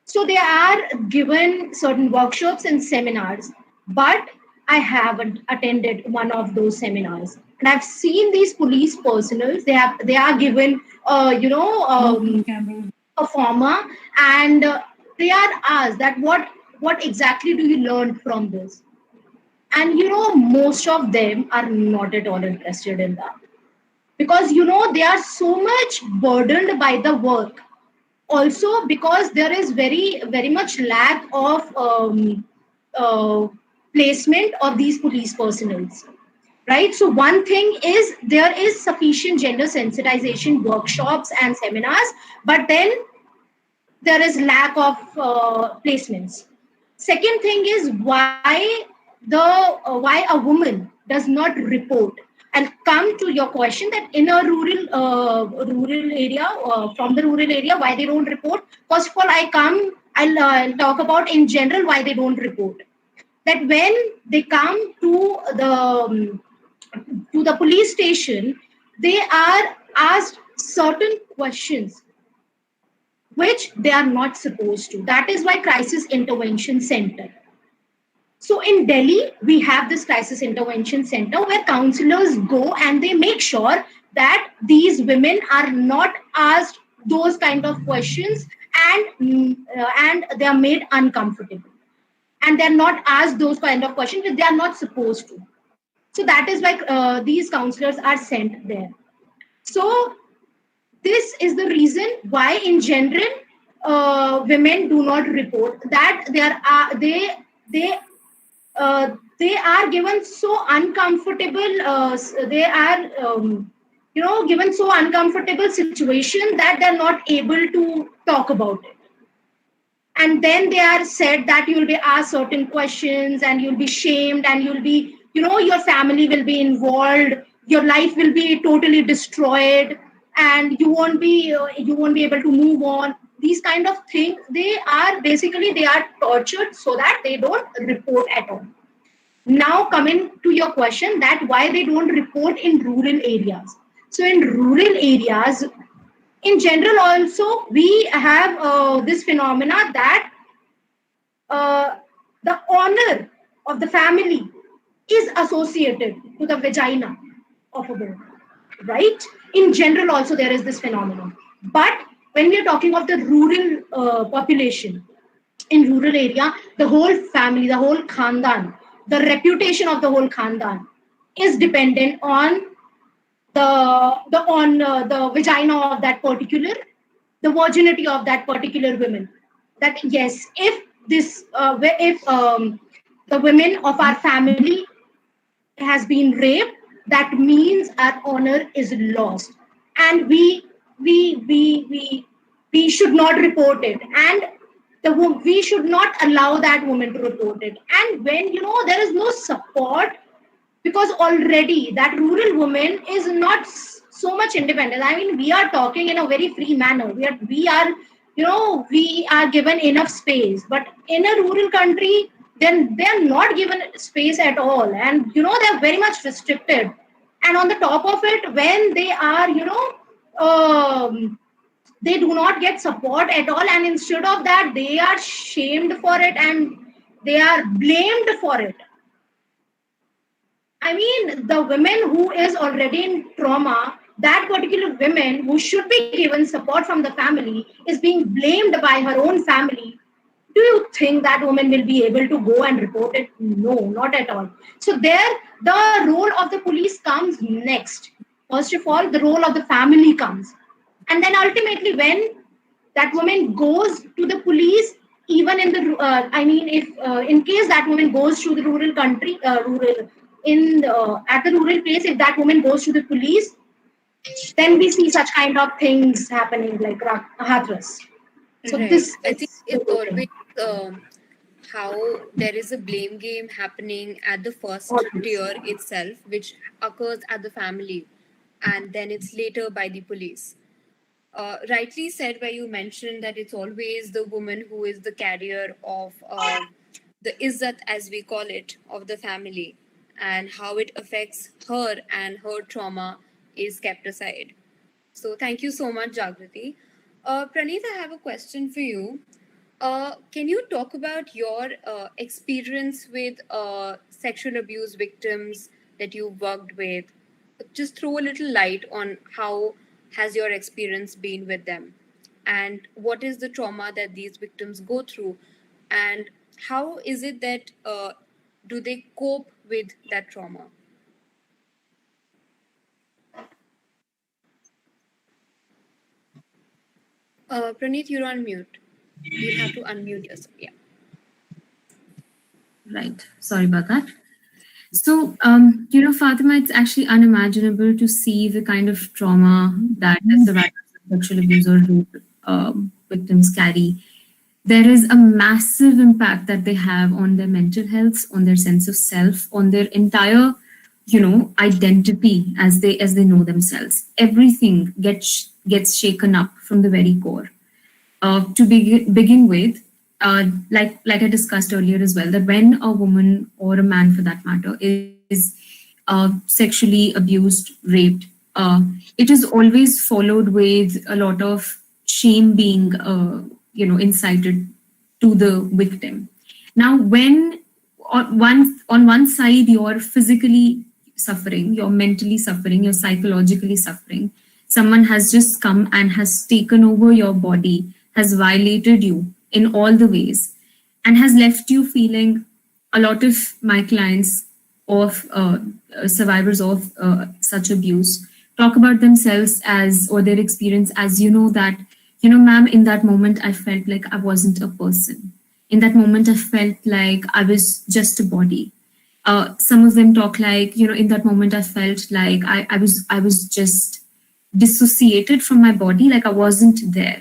S5: So they are given certain workshops and seminars, but I haven't attended one of those seminars, and I've seen these police personnel. They are given a former, and they are asked that what exactly do you learn from this, and most of them are not at all interested in that, because they are so much burdened by the work, also because there is very much lack of placement of these police personnel, right? So one thing is there is sufficient gender sensitization workshops and seminars, but then there is lack of placements. Second thing is why a woman does not report. And come to your question that in a rural area, from the rural area, why they don't report. First of all, I'll talk about in general why they don't report. That when they come to the police station, they are asked certain questions which they are not supposed to. That is why crisis intervention center. So in Delhi, we have this crisis intervention center where counselors go and they make sure that these women are not asked those kind of questions, and they are made uncomfortable, and they're not asked those kind of questions which they are not supposed to. So that is why these counselors are sent there. So this is the reason why in general women do not report, that they they are given so uncomfortable, they are given so uncomfortable situation that they're not able to talk about it. And then they are said that you'll be asked certain questions and you'll be shamed, and you'll be, your family will be involved, your life will be totally destroyed, and you won't be able to move on. These kind of things, they are tortured so that they don't report at all. Now coming to your question, that why they don't report in rural areas. So in rural areas, in general also, we have this phenomena that uh, the honor of the family is associated to the vagina of a woman, right? In general also there is this phenomenon. But when we are talking of the rural population, in rural area, the whole family, the whole khandan, the reputation of the whole khandan is dependent on the vagina of that particular, the virginity of that particular woman. That yes, if this if the women of our family has been raped, that means our honor is lost, and we we we we should not report it, and we should not allow that woman to report it. And when there is no support, because already that rural woman is not so much independent. I mean, we are talking in a very free manner. We are given enough space, but in a rural country, then they're not given space at all, and they're very much restricted. And on the top of it, when they are, they do not get support at all, and instead of that, they are shamed for it and they are blamed for it. I mean, the women who is already in trauma, that particular woman who should be given support from the family is being blamed by her own family. Do you think that woman will be able to go and report it? No, not at all. So there, the role of the police comes next. First of all, the role of the family comes. And then ultimately, when that woman goes to the police, even in the, if in case that woman goes to the rural country, at the rural place, if that woman goes to the police, then we see such kind of things happening like Hathras. So
S1: Right.
S5: this
S1: I think
S5: is
S1: it's always how there is a blame game happening at the first
S5: always.
S1: tier itself, which occurs at the family, and then it's later by the police. Rightly said, where you mentioned that it's always the woman who is the carrier of the izzat, as we call it, of the family, and how it affects her and her trauma is kept aside. So thank you so much, Jagrati. Praneeth, I have a question for you. Can you talk about your experience with sexual abuse victims that you worked with? Just throw a little light on how has your experience been with them, and what is the trauma that these victims go through, and how is it that do they cope with that trauma? Praneeth, you're on mute. You'll have to unmute yourself. Yeah.
S3: Right. Sorry about that. So, Fatima, it's actually unimaginable to see the kind of trauma that survivors of sexual abuse or rape victims carry. There is a massive impact that they have on their mental health, on their sense of self, on their entire, identity as they know themselves. Everything gets shaken up from the very core. To begin with, like I discussed earlier as well, that when a woman or a man, for that matter, is sexually abused, raped, it is always followed with a lot of shame being, incited to the victim. Now, when on one side you're physically suffering, you're mentally suffering, you're psychologically suffering, someone has just come and has taken over your body, has violated you in all the ways, and has left you feeling. A lot of my clients of survivors of such abuse talk about themselves as, or their experience as, that, ma'am, in that moment I felt like I wasn't a person. In that moment I felt like I was just a body. Some of them talk like, in that moment I felt like I was just dissociated from my body, like I wasn't there.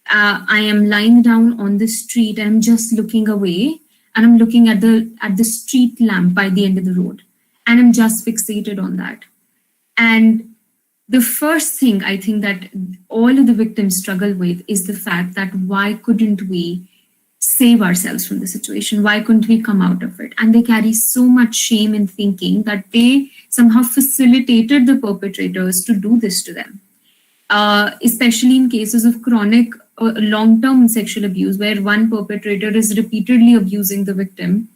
S3: I am lying down on the street and I'm just looking away, and I'm looking at the street lamp by the end of the road, and I'm just fixated on that. And the first thing I think that all of the victims struggle with is the fact that why couldn't we save ourselves from the situation? Why couldn't we come out of it? And they carry so much shame in thinking that they somehow facilitated the perpetrators to do this to them. Especially in cases of chronic long-term sexual abuse, where one perpetrator is repeatedly abusing the victim,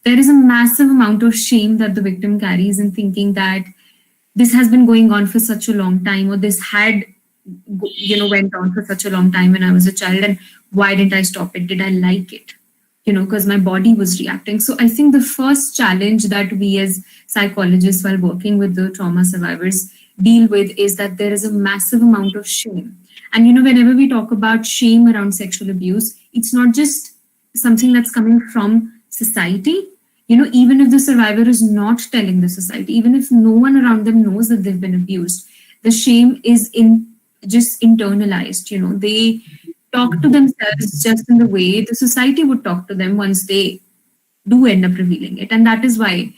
S3: there is a massive amount of shame that the victim carries in thinking that this has been going on for such a long time, or this had went on for such a long time when I was a child, and why didn't I stop it? Did I like it? Because my body was reacting. So I think the first challenge that we as psychologists, while working with the trauma survivors, deal with is that there is a massive amount of shame. And whenever we talk about shame around sexual abuse, it's not just something that's coming from society. Even if the survivor is not telling the society, even if no one around them knows that they've been abused, the shame is just internalized. They talk to themselves just in the way the society would talk to them once they do end up revealing it. And that is why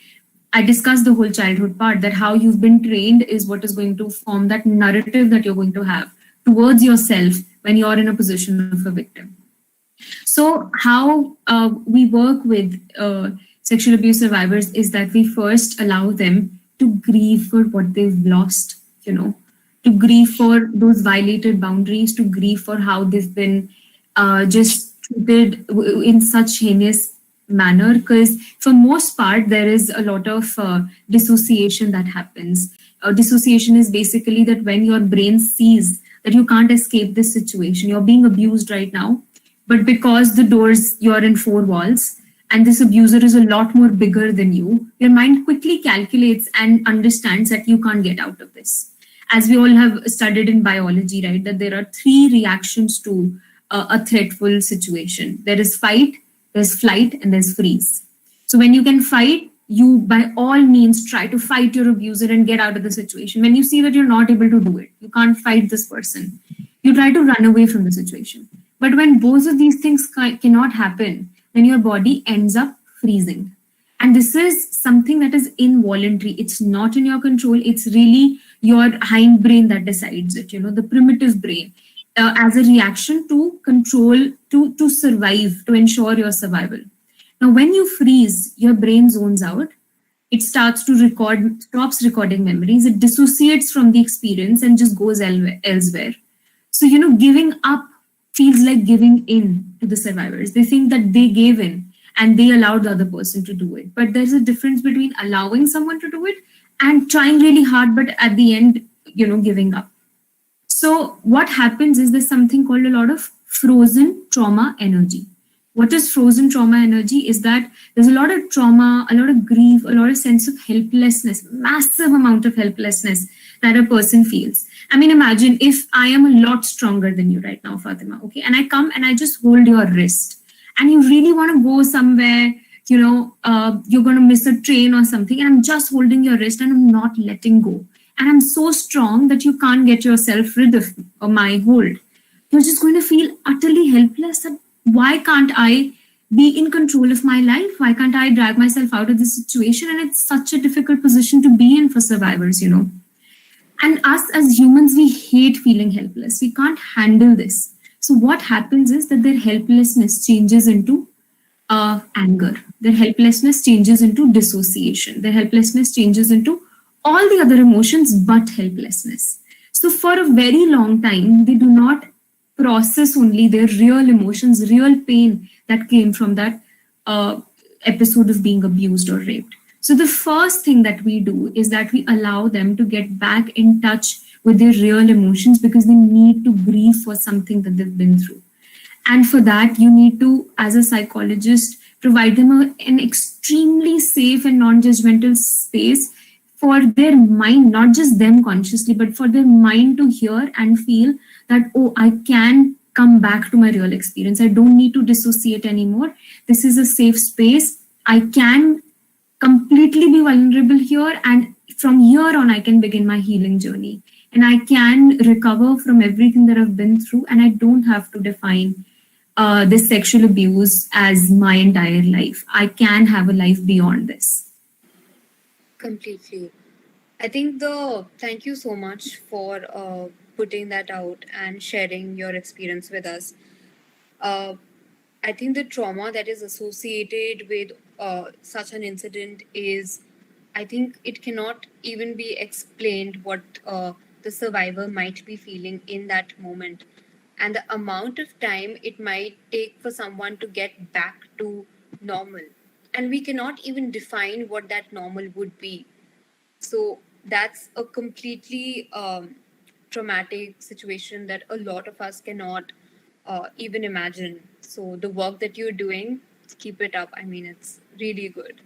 S3: I discussed the whole childhood part, that how you've been trained is what is going to form that narrative that you're going to have towards yourself when you're in a position of a victim. So how we work with sexual abuse survivors is that we first allow them to grieve for what they've lost, to grieve for those violated boundaries, to grieve for how they've been just treated in such heinous manner. Because for most part, there is a lot of dissociation that happens. Dissociation is basically that when your brain sees that you can't escape this situation, you're being abused right now, but because the doors, you're in four walls, and this abuser is a lot more bigger than you, your mind quickly calculates and understands that you can't get out of this. As we all have studied in biology, right, that there are three reactions to a threatful situation. There is fight, there's flight, and there's freeze. So when you can fight, you by all means try to fight your abuser and get out of the situation. When you see that you're not able to do it, you can't fight this person, you try to run away from the situation. But when both of these things cannot happen, then your body ends up freezing. And this is something that is involuntary. It's not in your control. It's really your hindbrain that decides it, the primitive brain, as a reaction to control, to survive, to ensure your survival. Now, when you freeze, your brain zones out. It starts to stops recording memories. It dissociates from the experience and just goes elsewhere. So, giving up feels like giving in to the survivors. They think that they gave in and they allowed the other person to do it. But there's a difference between allowing someone to do it and trying really hard, but at the end, giving up. So what happens is there's something called a lot of frozen trauma energy. What is frozen trauma energy is that there's a lot of trauma, a lot of grief, a lot of sense of helplessness, massive amount of helplessness that a person feels. I mean, imagine if I am a lot stronger than you right now, Fatima, okay? And I come and I just hold your wrist and you really want to go somewhere, you're going to miss a train or something, and I'm just holding your wrist and I'm not letting go. And I'm so strong that you can't get yourself rid of my hold. You're just going to feel utterly helpless. That why can't I be in control of my life? Why can't I drag myself out of this situation? And it's such a difficult position to be in for survivors, And us as humans, we hate feeling helpless. We can't handle this. So what happens is that their helplessness changes into anger. Their helplessness changes into dissociation. Their helplessness changes into all the other emotions but helplessness. So for a very long time, they do not process only their real emotions, real pain that came from that episode of being abused or raped. So the first thing that we do is that we allow them to get back in touch with their real emotions, because they need to grieve for something that they've been through. And for that, you need to, as a psychologist, provide them an extremely safe and non-judgmental space for their mind, not just them consciously, but for their mind to hear and feel that, oh, I can come back to my real experience. I don't need to dissociate anymore. This is a safe space. I can completely be vulnerable here, and from here on I can begin my healing journey, and I can recover from everything that I've been through, and I don't have to define this sexual abuse as my entire life. I can have a life beyond this.
S1: Completely. I think thank you so much for putting that out and sharing your experience with us. Uh, I think the trauma that is associated with such an incident is, I think it cannot even be explained what the survivor might be feeling in that moment, and the amount of time it might take for someone to get back to normal. And we cannot even define what that normal would be. So that's a completely traumatic situation that a lot of us cannot even imagine. So the work that you're doing, keep it up. I mean, it's really good.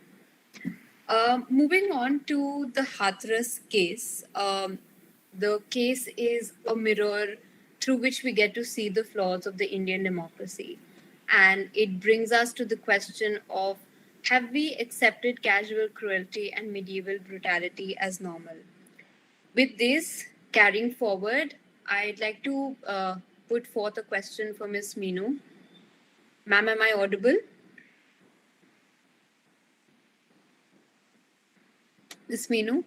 S1: Moving on to the Hathras case. The case is a mirror through which we get to see the flaws of the Indian democracy. And it brings us to the question of, have we accepted casual cruelty and medieval brutality as normal? With this carrying forward, I'd like to put forth a question for Ms. Meenu. Ma'am, am I audible? Ms. Meenu?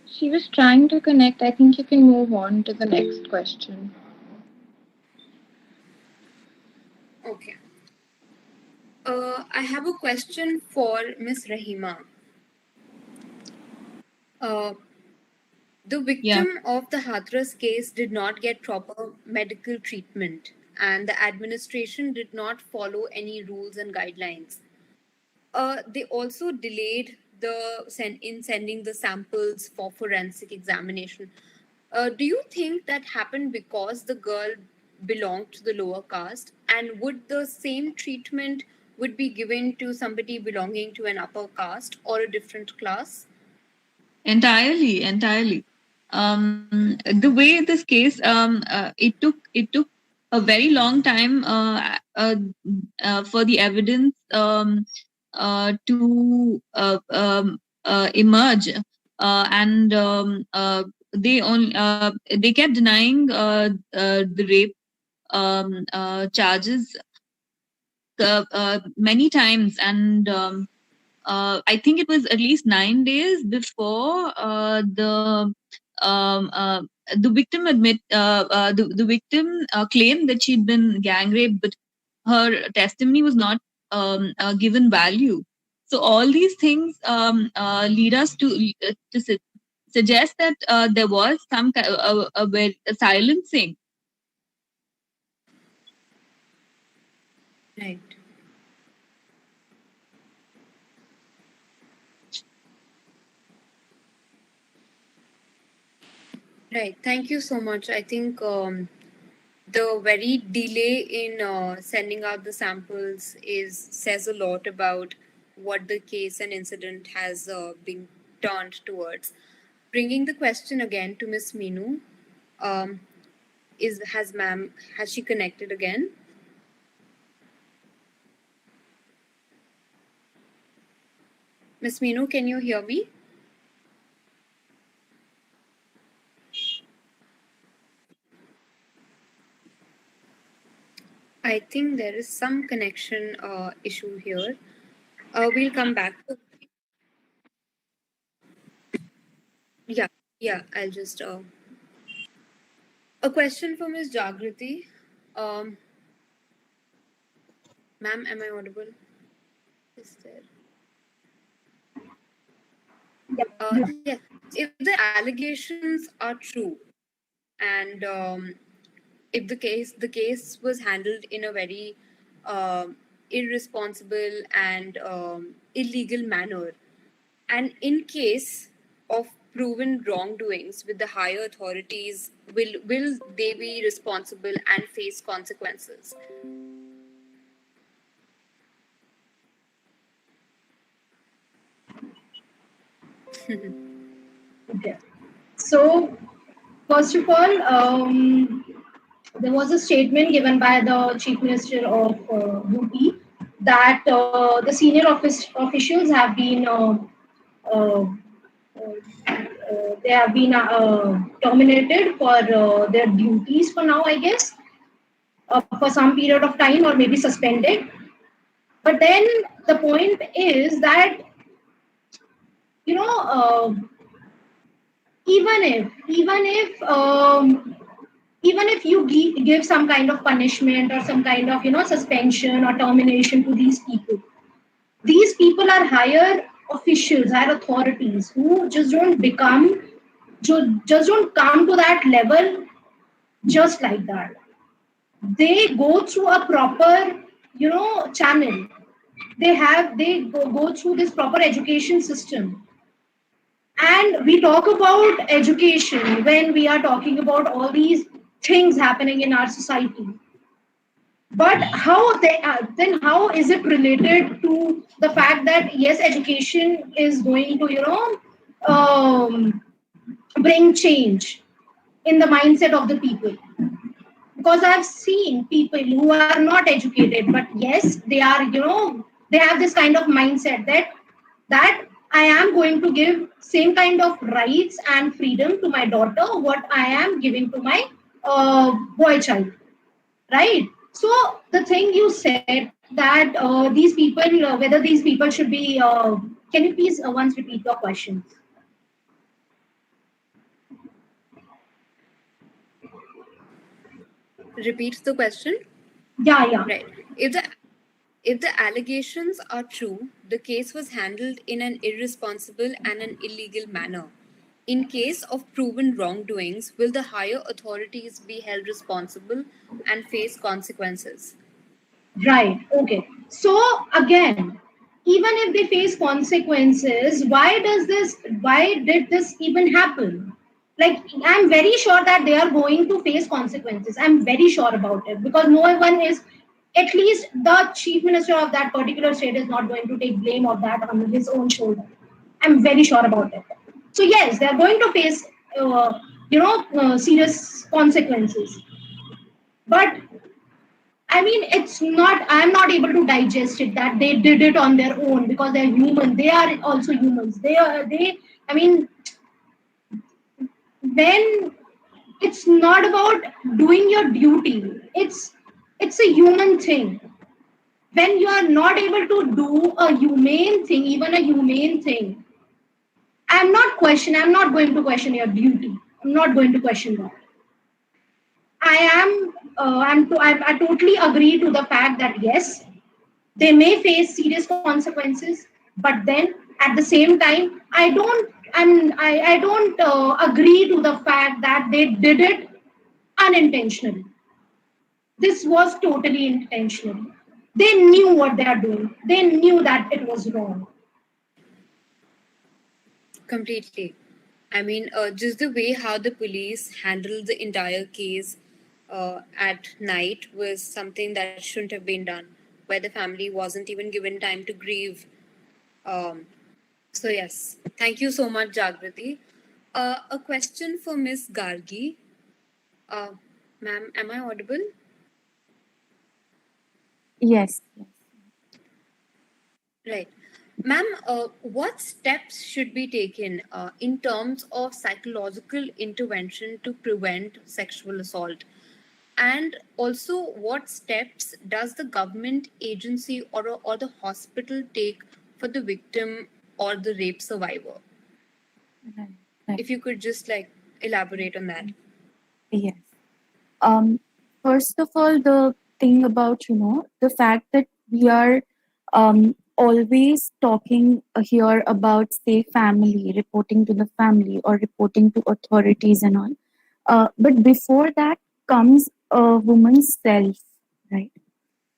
S7: She was trying to connect. I think you can move on to the next question.
S1: Okay. I have a question for Ms. Rahima. Uh, the
S6: Yeah.
S1: victim of the Hathras case did not get proper medical treatment, and the administration did not follow any rules and guidelines. They also delayed in sending the samples for forensic examination. Do you think that happened because the girl belonged to the lower caste, and would the same treatment would be given to somebody belonging to an upper caste or a different class?
S6: Entirely. The way this case, it took a very long time for the evidence to emerge, and they kept denying the rape charges many times, and I think it was at least 9 days before um, uh, the victim the victim claimed that she'd been gang raped, but her testimony was not given value. So all these things lead us to suggest that there was a silencing.
S1: Right. Right. Thank you so much. I think the very delay in sending out the samples is says a lot about what the case and incident has been turned towards. Bringing the question again to Miss Meenu, um, has she connected again? Miss Meenu, can you hear me? I think there is some connection issue here. We'll come back. Yeah, yeah. I'll just a question for Miss Jagriti. Um, Ma'am, am I audible? Is there? Yeah. If the allegations are true, and if the case was handled in a very irresponsible and illegal manner, and in case of proven wrongdoings with the higher authorities, will they be responsible and face consequences?
S5: So, first of all, there was a statement given by the Chief Minister of UP that the senior officials have been uh, they have been terminated for their duties for now, I guess, for some period of time or maybe suspended. But then the point is that you know even if you give some kind of punishment or some kind of suspension or termination to these people are higher officials, higher authorities who just don't come to that level just like that. They go through a proper channel. They go through this proper education system. And we talk about education when we are talking about all these things happening in our society. But then how is it related to the fact that yes, education is going to bring change in the mindset of the people? Because I've seen people who are not educated, but yes, they have this kind of mindset that I am going to give same kind of rights and freedom to my daughter what I am giving to my boy child, right? So the thing you said that these people, whether these people should be, can you please once repeat your question?
S1: Repeat the question.
S5: Yeah.
S1: Right. If the allegations are true, the case was handled in an irresponsible and an illegal manner. In case of proven wrongdoings, will the higher authorities be held responsible and face consequences?
S5: Right. Okay. So again, even if they face consequences, why did this even happen? Like, I'm very sure that they are going to face consequences. I'm very sure about it because no one is, at least the chief minister of that particular state is not going to take blame of that on his own shoulder. I'm very sure about it. So yes, they are going to face, serious consequences. But I mean, I'm not able to digest it that they did it on their own because they're human. They are also humans. I mean, when it's not about doing your duty, it's a human thing. When you are not able to do a humane thing, even a humane thing, I'm not going to question your duty. I'm not going to question that. I totally agree to the fact that yes, they may face serious consequences, but then at the same time, I don't agree to the fact that they did it unintentionally. This was totally intentional. They knew what they are doing. They knew that it was wrong.
S1: Completely. I mean, just the way how the police handled the entire case at night was something that shouldn't have been done, where the family wasn't even given time to grieve. Um, so, yes, thank you so much, Jagrati. A question for Miss Gargi. Ma'am, am I audible?
S4: Yes.
S1: Right. Ma'am, what steps should be taken in terms of psychological intervention to prevent sexual assault? And also, what steps does the government agency or the hospital take for the victim or the rape survivor?
S4: Right.
S1: If you could just elaborate on that.
S4: Yes. First of all, the thing about, the fact that we are always talking here about, say, family, reporting to the family or reporting to authorities and all. But before that comes a woman's self, right?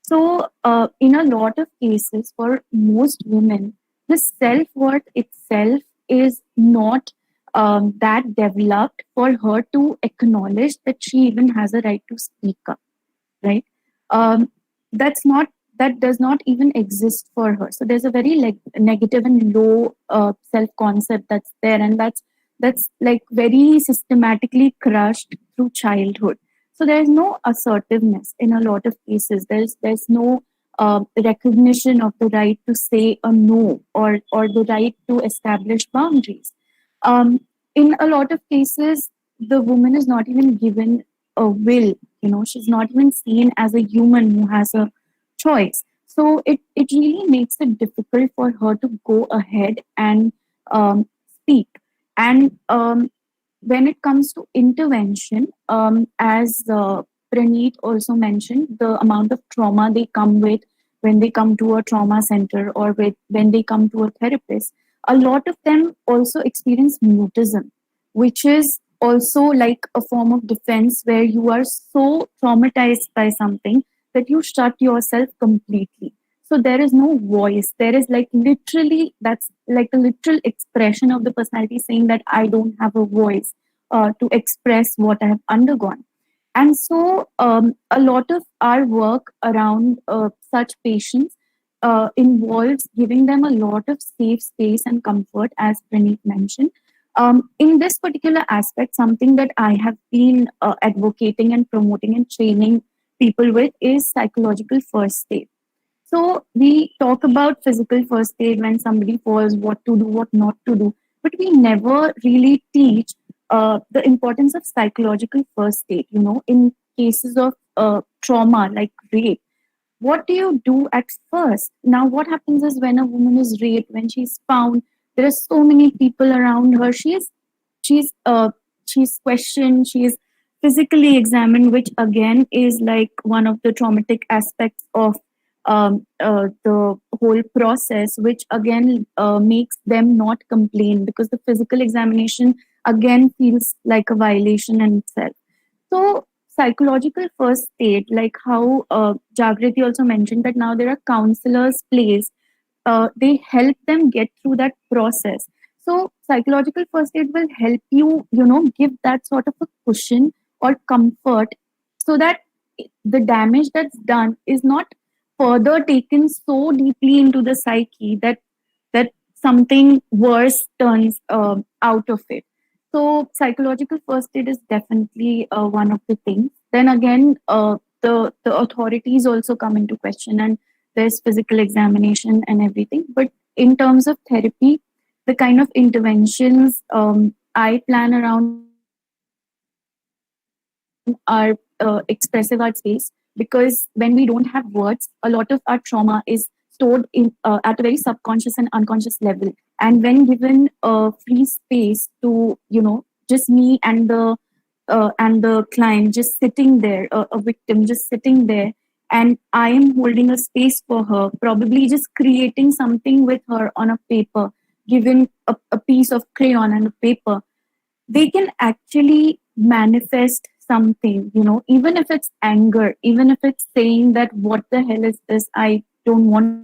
S4: So, in a lot of cases, for most women, the self worth itself is not that developed for her to acknowledge that she even has a right to speak up, right? Um, that's not that does not even exist for her. So there's a very negative and low self concept that's there, and that's that's like very systematically crushed through childhood. So there's no assertiveness in a lot of cases. There's no recognition of the right to say a no, or the right to establish boundaries. Um, in a lot of cases, the woman is not even given a will. She's not even seen as a human who has a choice. So it really makes it difficult for her to go ahead and speak. And when it comes to intervention, as Praneet also mentioned, the amount of trauma they come with when they come to a trauma center, or when they come to a therapist, a lot of them also experience mutism, which is also like a form of defense where you are so traumatized by something that you shut yourself completely. So there is no voice. There is like literally, that's like a literal expression of the personality saying that I don't have a voice to express what I have undergone. And so a lot of our work around such patients involves giving them a lot of safe space and comfort, as Praneet mentioned. In this particular aspect, something that I have been advocating and promoting and training people with is psychological first aid. So we talk about physical first aid when somebody falls, what to do, what not to do, but we never really teach the importance of psychological first aid. In cases of trauma like rape, what do you do at first? Now, what happens is when a woman is raped, when she's found, there are so many people around her. She's questioned, she's physically examined, which again is like one of the traumatic aspects of the whole process, which again makes them not complain, because the physical examination again feels like a violation in itself. So psychological first aid, like how Jagriti also mentioned, that now there are counselors placed, they help them get through that process. So psychological first aid will help you, give that sort of a cushion or comfort, so that the damage that's done is not further taken so deeply into the psyche that something worse turns out of it. So psychological first aid is definitely one of the things. Then again, the authorities also come into question, and there's physical examination and everything. But in terms of therapy, the kind of interventions I plan around are expressive art space, because when we don't have words, a lot of our trauma is stored in at a very subconscious and unconscious level. And when given free space to, just me and the client just sitting there, a victim just sitting there, and I am holding a space for her, probably just creating something with her on a paper, given a piece of crayon and a paper, they can actually manifest something, even if it's anger, even if it's saying that what the hell is this, I don't want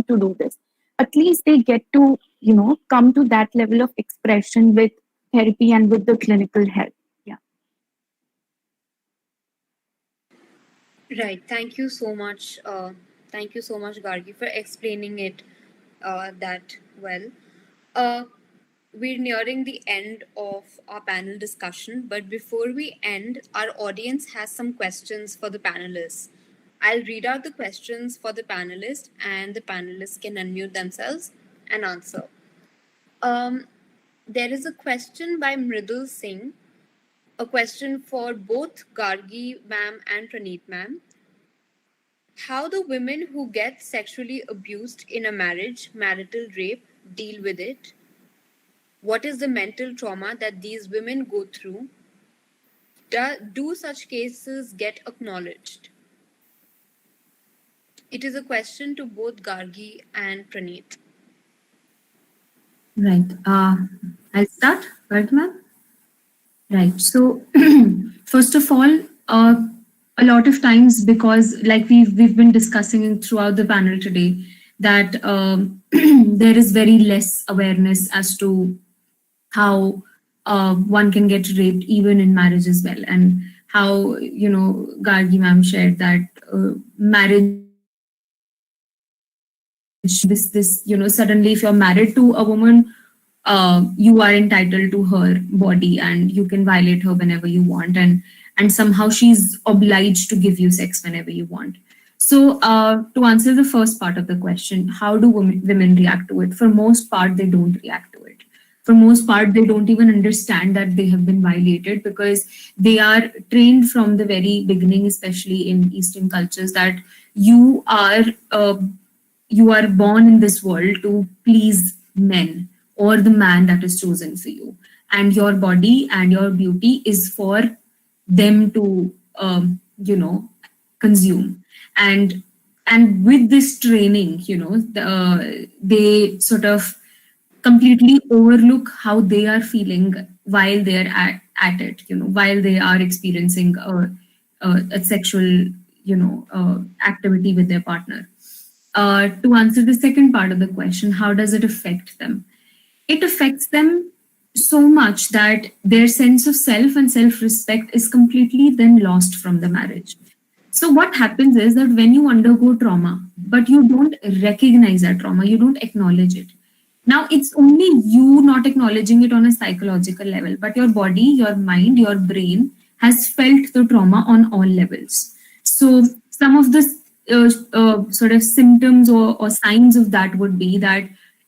S4: to do this. At least they get to, come to that level of expression with therapy and with the clinical help. Yeah.
S1: Right. Thank you so much. Thank you so much, Gargi, for explaining it that well. Uh, we're nearing the end of our panel discussion, but before we end, our audience has some questions for the panelists. I'll read out the questions for the panelists, and the panelists can unmute themselves and answer. Um, there is a question by Mridul Singh, a question for both Gargi ma'am and Praneet ma'am. How the women who get sexually abused in a marriage, marital rape, deal with it? What is the mental trauma that these women go through? Do such cases get acknowledged? It is a question to both Gargi and Praneet.
S3: Right. I'll start. Right, ma'am? Right. So, first of all, a lot of times, because like we've been discussing throughout the panel today, that there is very less awareness as to how one can get raped even in marriage as well, and how Gargi ma'am shared that marriage, this suddenly, if you're married to a woman you are entitled to her body and you can violate her whenever you want, and somehow she's obliged to give you sex whenever you want. So to answer the first part of the question, how do women react to it? For most part, they don't react to it. For most part, they don't even understand that they have been violated, because they are trained from the very beginning, especially in Eastern cultures, that you are uh, you are born in this world to please men or the man that is chosen for you, and your body and your beauty is for them to consume. And with this training, they sort of completely overlook how they are feeling while they're at it, while they are experiencing a sexual activity with their partner. To answer the second part of the question, how does it affect them? It affects them so much that their sense of self and self respect is completely then lost from the marriage. So, what happens is that when you undergo trauma, but you don't recognize that trauma, you don't acknowledge it. Now, it's only you not acknowledging it on a psychological level, but your body, your mind, your brain has felt the trauma on all levels. So, some of the sort of symptoms or signs of that would be that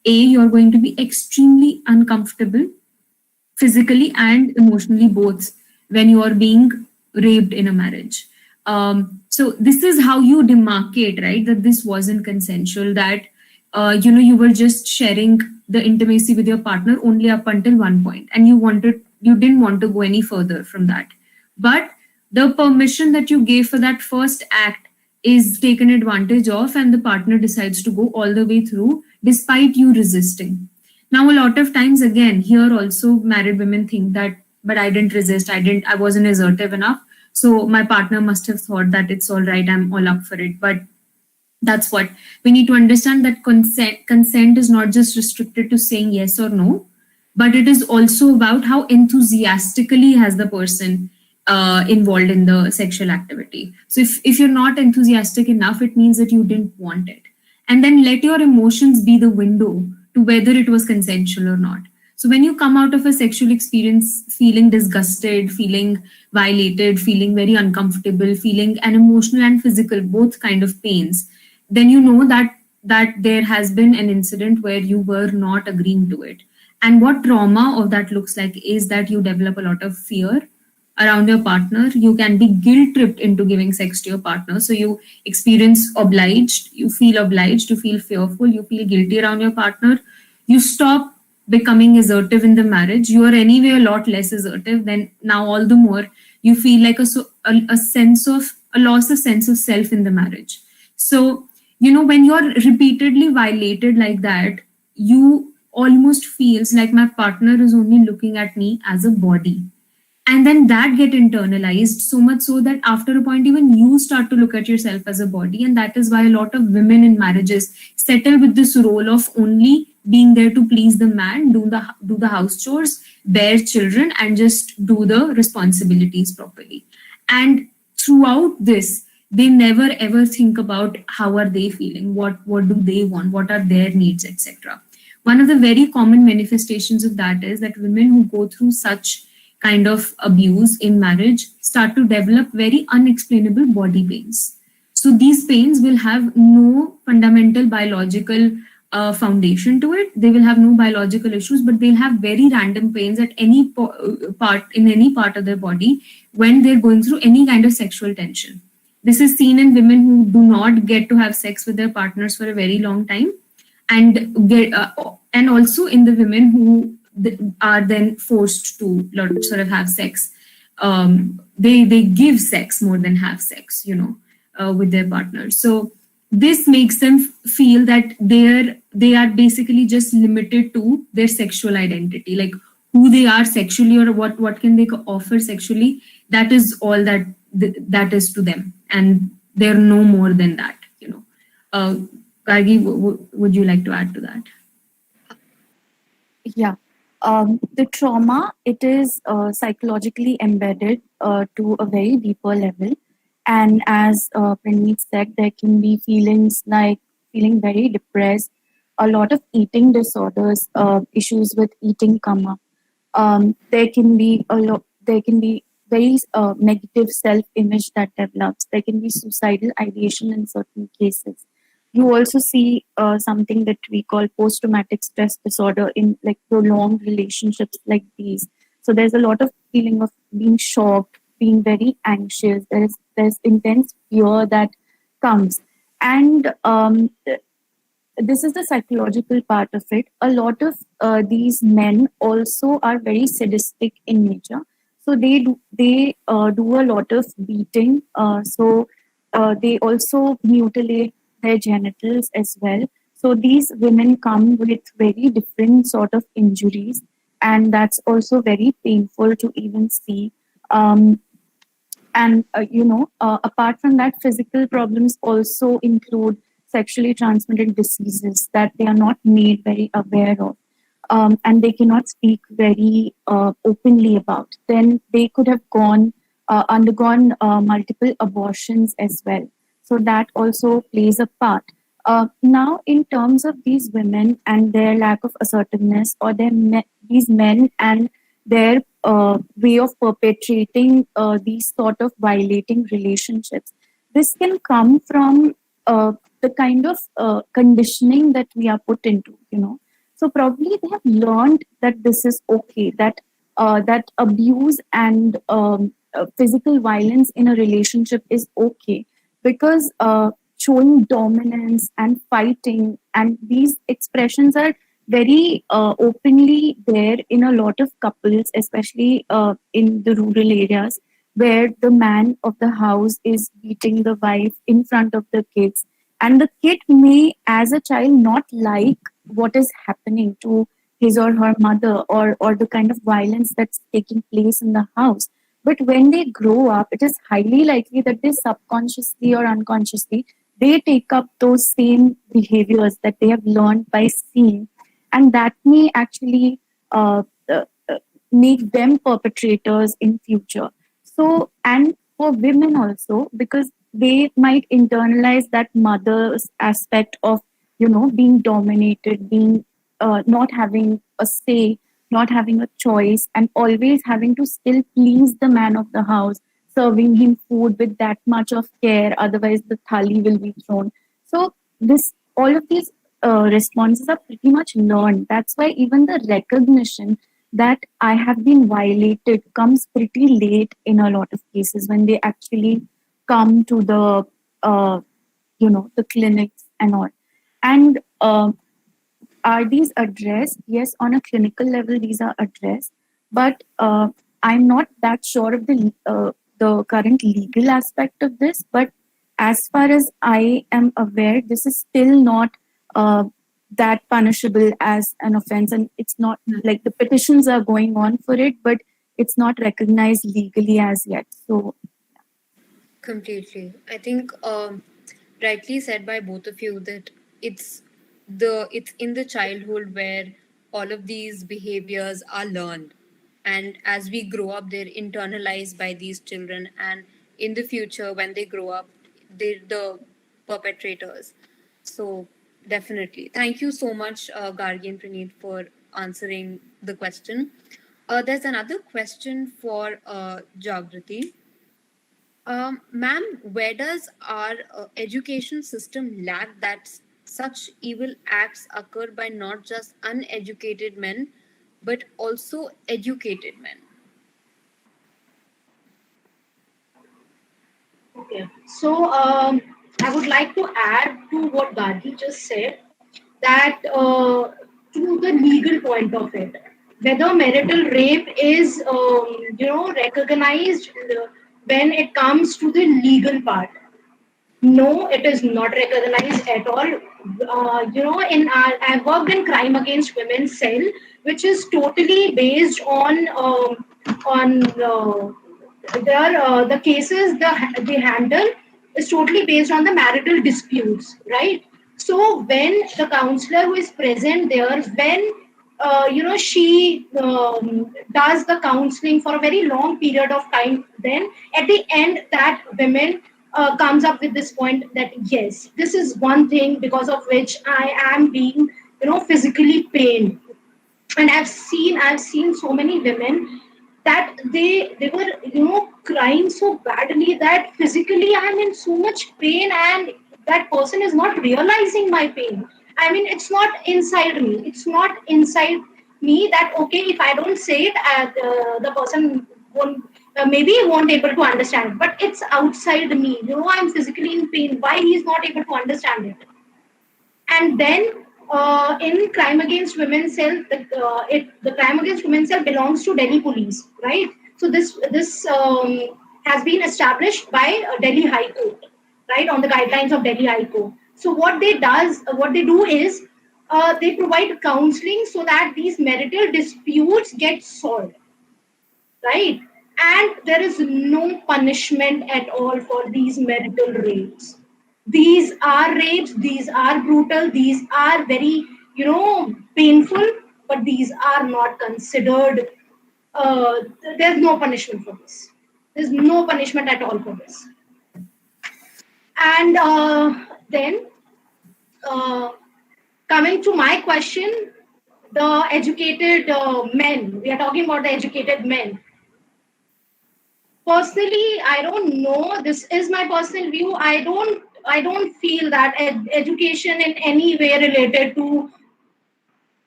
S3: A, you're going to be extremely uncomfortable physically and emotionally, both, when you are being raped in a marriage. So this is how you demarcate, right, that this wasn't consensual, that you were just sharing the intimacy with your partner only up until one point, and you didn't want to go any further from that. But the permission that you gave for that first act is taken advantage of, and the partner decides to go all the way through despite you resisting. Now, a lot of times, again, here also married women think that, but I didn't resist, I wasn't assertive enough. So my partner must have thought that it's all right, I'm all up for it. But that's what we need to understand, that consent is not just restricted to saying yes or no, but it is also about how enthusiastically has the person involved in the sexual activity. So if you're not enthusiastic enough, it means that you didn't want it. And then let your emotions be the window to whether it was consensual or not. So when you come out of a sexual experience feeling disgusted, feeling violated, feeling very uncomfortable, feeling an emotional and physical, both kind of pains, then you know that there has been an incident where you were not agreeing to it. And what trauma of that looks like is that you develop a lot of fear around your partner. You can be guilt tripped into giving sex to your partner. So you experience obliged, you feel fearful, you feel guilty around your partner. You stop becoming assertive in the marriage. You are anyway a lot less assertive. Then now all the more you feel like a sense of a loss of sense of self in the marriage. So when you're repeatedly violated like that, you almost feels like my partner is only looking at me as a body, and then that get internalized so much so that after a point even you start to look at yourself as a body. And that is why a lot of women in marriages settle with this role of only being there to please the man, do the house chores, bear children, and just do the responsibilities properly. And throughout this, they never ever think about how are they feeling, what do they want, what are their needs, etc. One of the very common manifestations of that is that women who go through such kind of abuse in marriage start to develop very unexplainable body pains. So these pains will have no fundamental biological foundation to it. They will have no biological issues, but they'll have very random pains at any part of their body when they're going through any kind of sexual tension. This is seen in women who do not get to have sex with their partners for a very long time, and also in the women who are then forced to sort of have sex. They give sex more than have sex, with their partners. So this makes them feel that they are basically just limited to their sexual identity, like who they are sexually or what can they offer sexually. That is all that is to them, and they're no more than that. Gargi, would you like to add to that?
S4: Yeah. The trauma, it is psychologically embedded to a very deeper level. And as Praneet said, there can be feelings like feeling very depressed, a lot of eating disorders, issues with eating come up. There can be there can be very negative self-image that develops. There can be suicidal ideation in certain cases. You also see something that we call post-traumatic stress disorder in like prolonged relationships like these. So there's a lot of feeling of being shocked, being very anxious. There's intense fear that comes, and this is the psychological part of it. A lot of these men also are very sadistic in nature, so they do a lot of beating. They also mutilate their genitals as well. So these women come with very different sort of injuries, and that's also very painful to even see. Um, and apart from that, physical problems also include sexually transmitted diseases that they are not made very aware of, and they cannot speak very openly about. Then they could have undergone multiple abortions as well. So that also plays a part. Now, in terms of these women and their lack of assertiveness, or these men and their way of perpetrating these sort of violating relationships, this can come from the kind of conditioning that we are put into. So probably they have learned that this is okay, that abuse and physical violence in a relationship is okay, because showing dominance and fighting and these expressions are very openly there in a lot of couples, especially in the rural areas, where the man of the house is beating the wife in front of the kids. And the kid may, as a child, not like what is happening to his or her mother, or the kind of violence that's taking place in the house. But when they grow up, it is highly likely that they subconsciously or unconsciously they take up those same behaviors that they have learned by seeing, and that may actually uh, uh, uh, make them perpetrators in future. So, and for women also, because they might internalize that mother's aspect of being dominated, being not having a say, not having a choice, and always having to still please the man of the house, serving him food with that much of care, otherwise the thali will be thrown. So this all of these responses are pretty much learned. That's why even the recognition that I have been violated comes pretty late in a lot of cases, when they actually come to the clinics and all. And are these addressed? Yes, on a clinical level, these are addressed, but I'm not that sure of the current legal aspect of this. But as far as I am aware, this is still not that punishable as an offense, and it's not like the petitions are going on for it, but it's not recognized legally as yet. So
S1: Completely. I think rightly said by both of you that it's it's in the childhood where all of these behaviors are learned, and as we grow up, they're internalized by these children, and in the future, when they grow up, they're the perpetrators. So definitely, thank you so much, Gargi and Praneet, for answering the question. There's another question for Jagrati. Ma'am, where does our education system lack that such evil acts occur by not just uneducated men, but also educated men?
S5: Okay. So I would like to add to what Gargi just said, that to the legal point of it, whether marital rape is recognized when it comes to the legal part. No, it is not recognized at all. I've worked in crime against women cell, which is totally based on the cases they handle is totally based on the marital disputes, right? So when the counselor who is present there, when she does the counseling for a very long period of time, then at the end that women comes up with this point that yes, this is one thing because of which I am being physically pained. And I've seen so many women that they were crying so badly that physically I'm in so much pain, and that person is not realizing my pain. I mean, it's not inside me, that okay, if I don't say it, the person won't, maybe won't able to understand, but it's outside me. I'm physically in pain, why he's not able to understand it? And then in crime against women cell, the crime against women cell belongs to Delhi police, right? So this has been established by Delhi High Court, right, on the guidelines of Delhi High Court. So what they do is they provide counseling so that these marital disputes get solved, right? And there is no punishment at all for these marital rapes. These are rapes, these are brutal, these are very, painful, but these are not considered, uh, there's no punishment for this. There's no punishment at all for this. And then, uh, coming to my question, the educated men, we are talking about the educated men. Personally, I don't know, this is my personal view, I don't feel that education in any way related to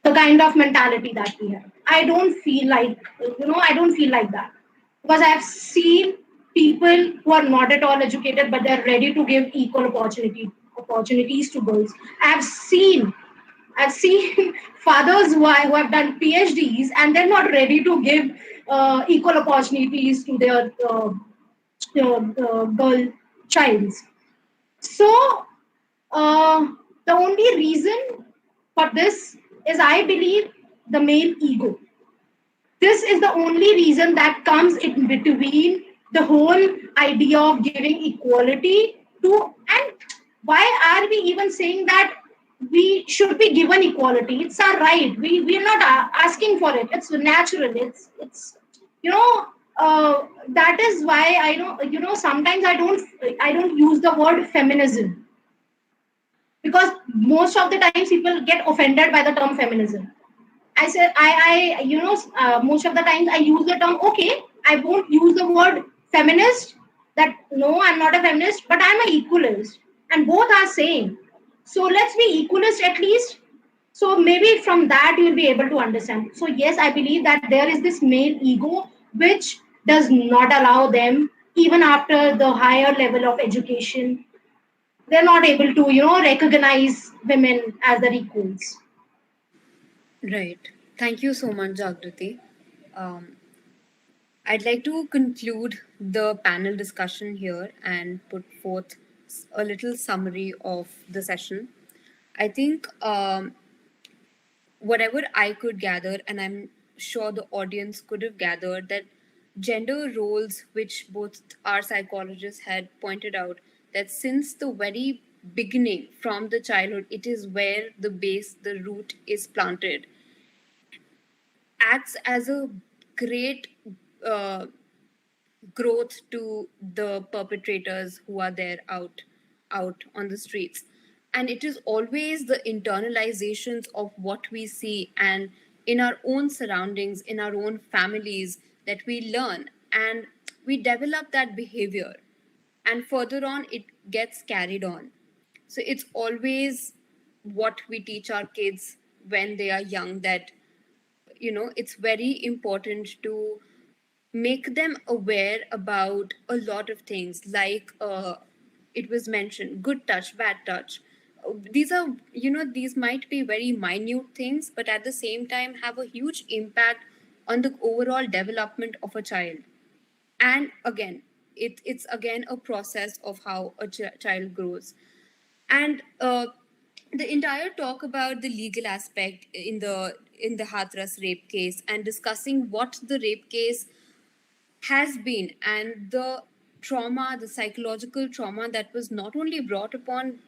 S5: the kind of mentality that we have. I don't feel like that, because I've seen people who are not at all educated, but they're ready to give equal opportunities to girls. I've seen fathers who have done PhDs, and they're not ready to give equal opportunities to their girl childs. So the only reason for this is, I believe, the male ego. This is the only reason that comes in between the whole idea of giving equality to. And why are we even saying that we should be given equality? It's our right. We're not asking for it. It's natural. It's you know that is why I don't, sometimes I don't use the word feminism, because most of the times people get offended by the term feminism. I said, most of the times I use the term, okay, I won't use the word feminist, that no, I'm not a feminist, but I'm an equalist. And both are same. So let's be equalist at least. So maybe from that you'll be able to understand. So yes, I believe that there is this male ego which does not allow them, even after the higher level of education, they're not able to, recognize women as their equals.
S1: Right. Thank you so much, Jagriti. Um, I'd like to conclude the panel discussion here and put forth a little summary of the session. I think whatever I could gather, and I'm sure the audience could have gathered, that gender roles, which both our psychologists had pointed out, that since the very beginning, from the childhood, it is where the base, the root is planted, acts as a great uh, growth to the perpetrators who are there out on the streets. And it is always the internalizations of what we see and in our own surroundings, in our own families, that we learn and we develop that behavior, and further on it gets carried on. So it's always what we teach our kids when they are young, that it's very important to make them aware about a lot of things, like it was mentioned, good touch, bad touch. These are, these might be very minute things, but at the same time have a huge impact on the overall development of a child. And again, it's again a process of how a child grows. And the entire talk about the legal aspect in the Hathras rape case, and discussing what the rape case has been, and the trauma, the psychological trauma that was not only brought upon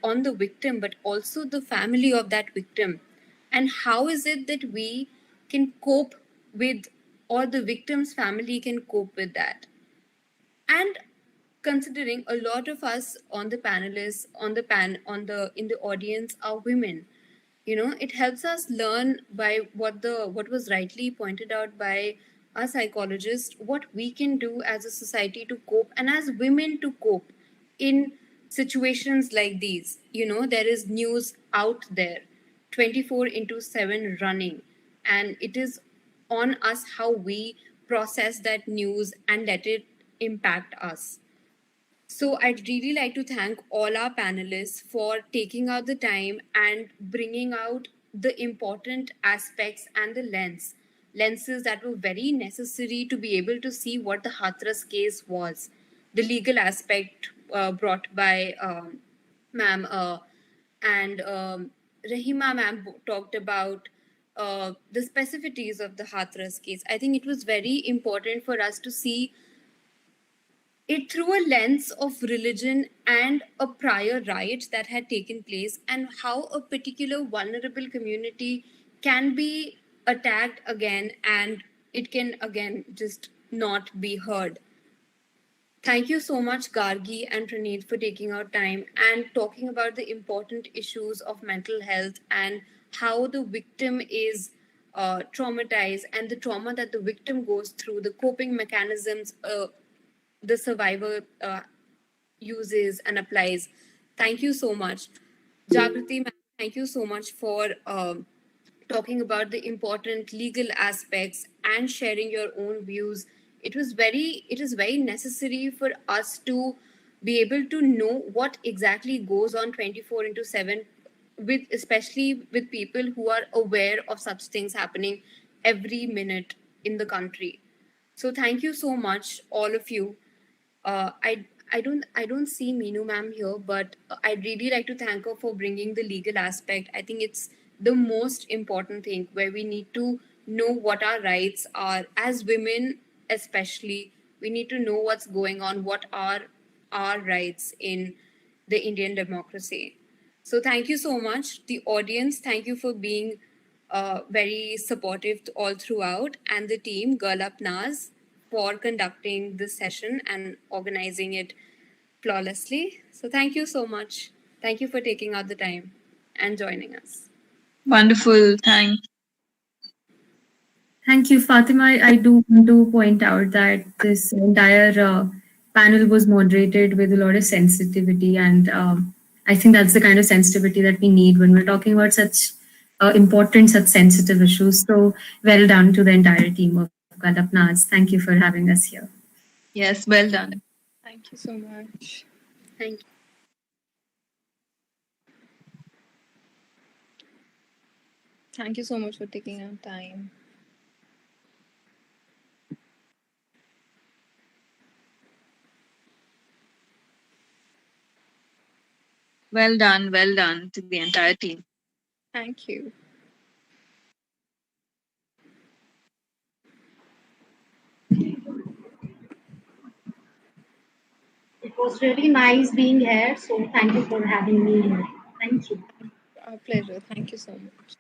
S1: on the victim, but also the family of that victim. And how is it that we can cope with, or the victim's family can cope with that? And considering a lot of us on the panelists, on the in the audience are women, It helps us learn by what was rightly pointed out by a psychologist, what we can do as a society to cope and as women to cope in situations like these. There is news out there 24 into 7 running, and it is on us how we process that news and let it impact us. So, I'd really like to thank all our panelists for taking out the time and bringing out the important aspects and the lenses that were very necessary to be able to see what the Hathras case was. The legal aspect brought by ma'am, and Rahima ma'am talked about the specificities of the Hathras case. I think it was very important for us to see it through a lens of religion and a prior riot that had taken place, and how a particular vulnerable community can be attacked again and it can again just not be heard. Thank you so much, Gargi and Praneeth, for taking our time and talking about the important issues of mental health and how the victim is traumatized, and the trauma that the victim goes through, the coping mechanisms the survivor uses and applies. Thank you so much. Jagrati, ma'am, thank you so much for talking about the important legal aspects and sharing your own views. It is very necessary for us to be able to know what exactly goes on 24 into 7, with especially with people who are aware of such things happening every minute in the country. So thank you so much, all of you. uh, I I don't see Meenu ma'am here, but I'd really like to thank her for bringing the legal aspect. I think it's the most important thing, where we need to know what our rights are as women, especially. We need to know what's going on, what are our rights in the Indian democracy. So thank you so much, the audience. Thank you for being very supportive all throughout, and the team, GirlUp Naaz, for conducting this session and organizing it flawlessly. So thank you so much. Thank you for taking out the time and joining us.
S6: Wonderful. Thanks.
S3: Thank you, Fatima. I do want to point out that this entire panel was moderated with a lot of sensitivity, and I think that's the kind of sensitivity that we need when we're talking about such important, such sensitive issues. So, well done to the entire team of Up Naaz. Thank you for having us here.
S6: Yes, well done.
S7: Thank you so much.
S1: Thank you.
S7: Thank you so much for taking our time.
S6: Well done to the entire team.
S7: Thank you.
S5: It was really nice being here. So thank you for having me here. Thank you.
S7: Our pleasure. Thank you so much.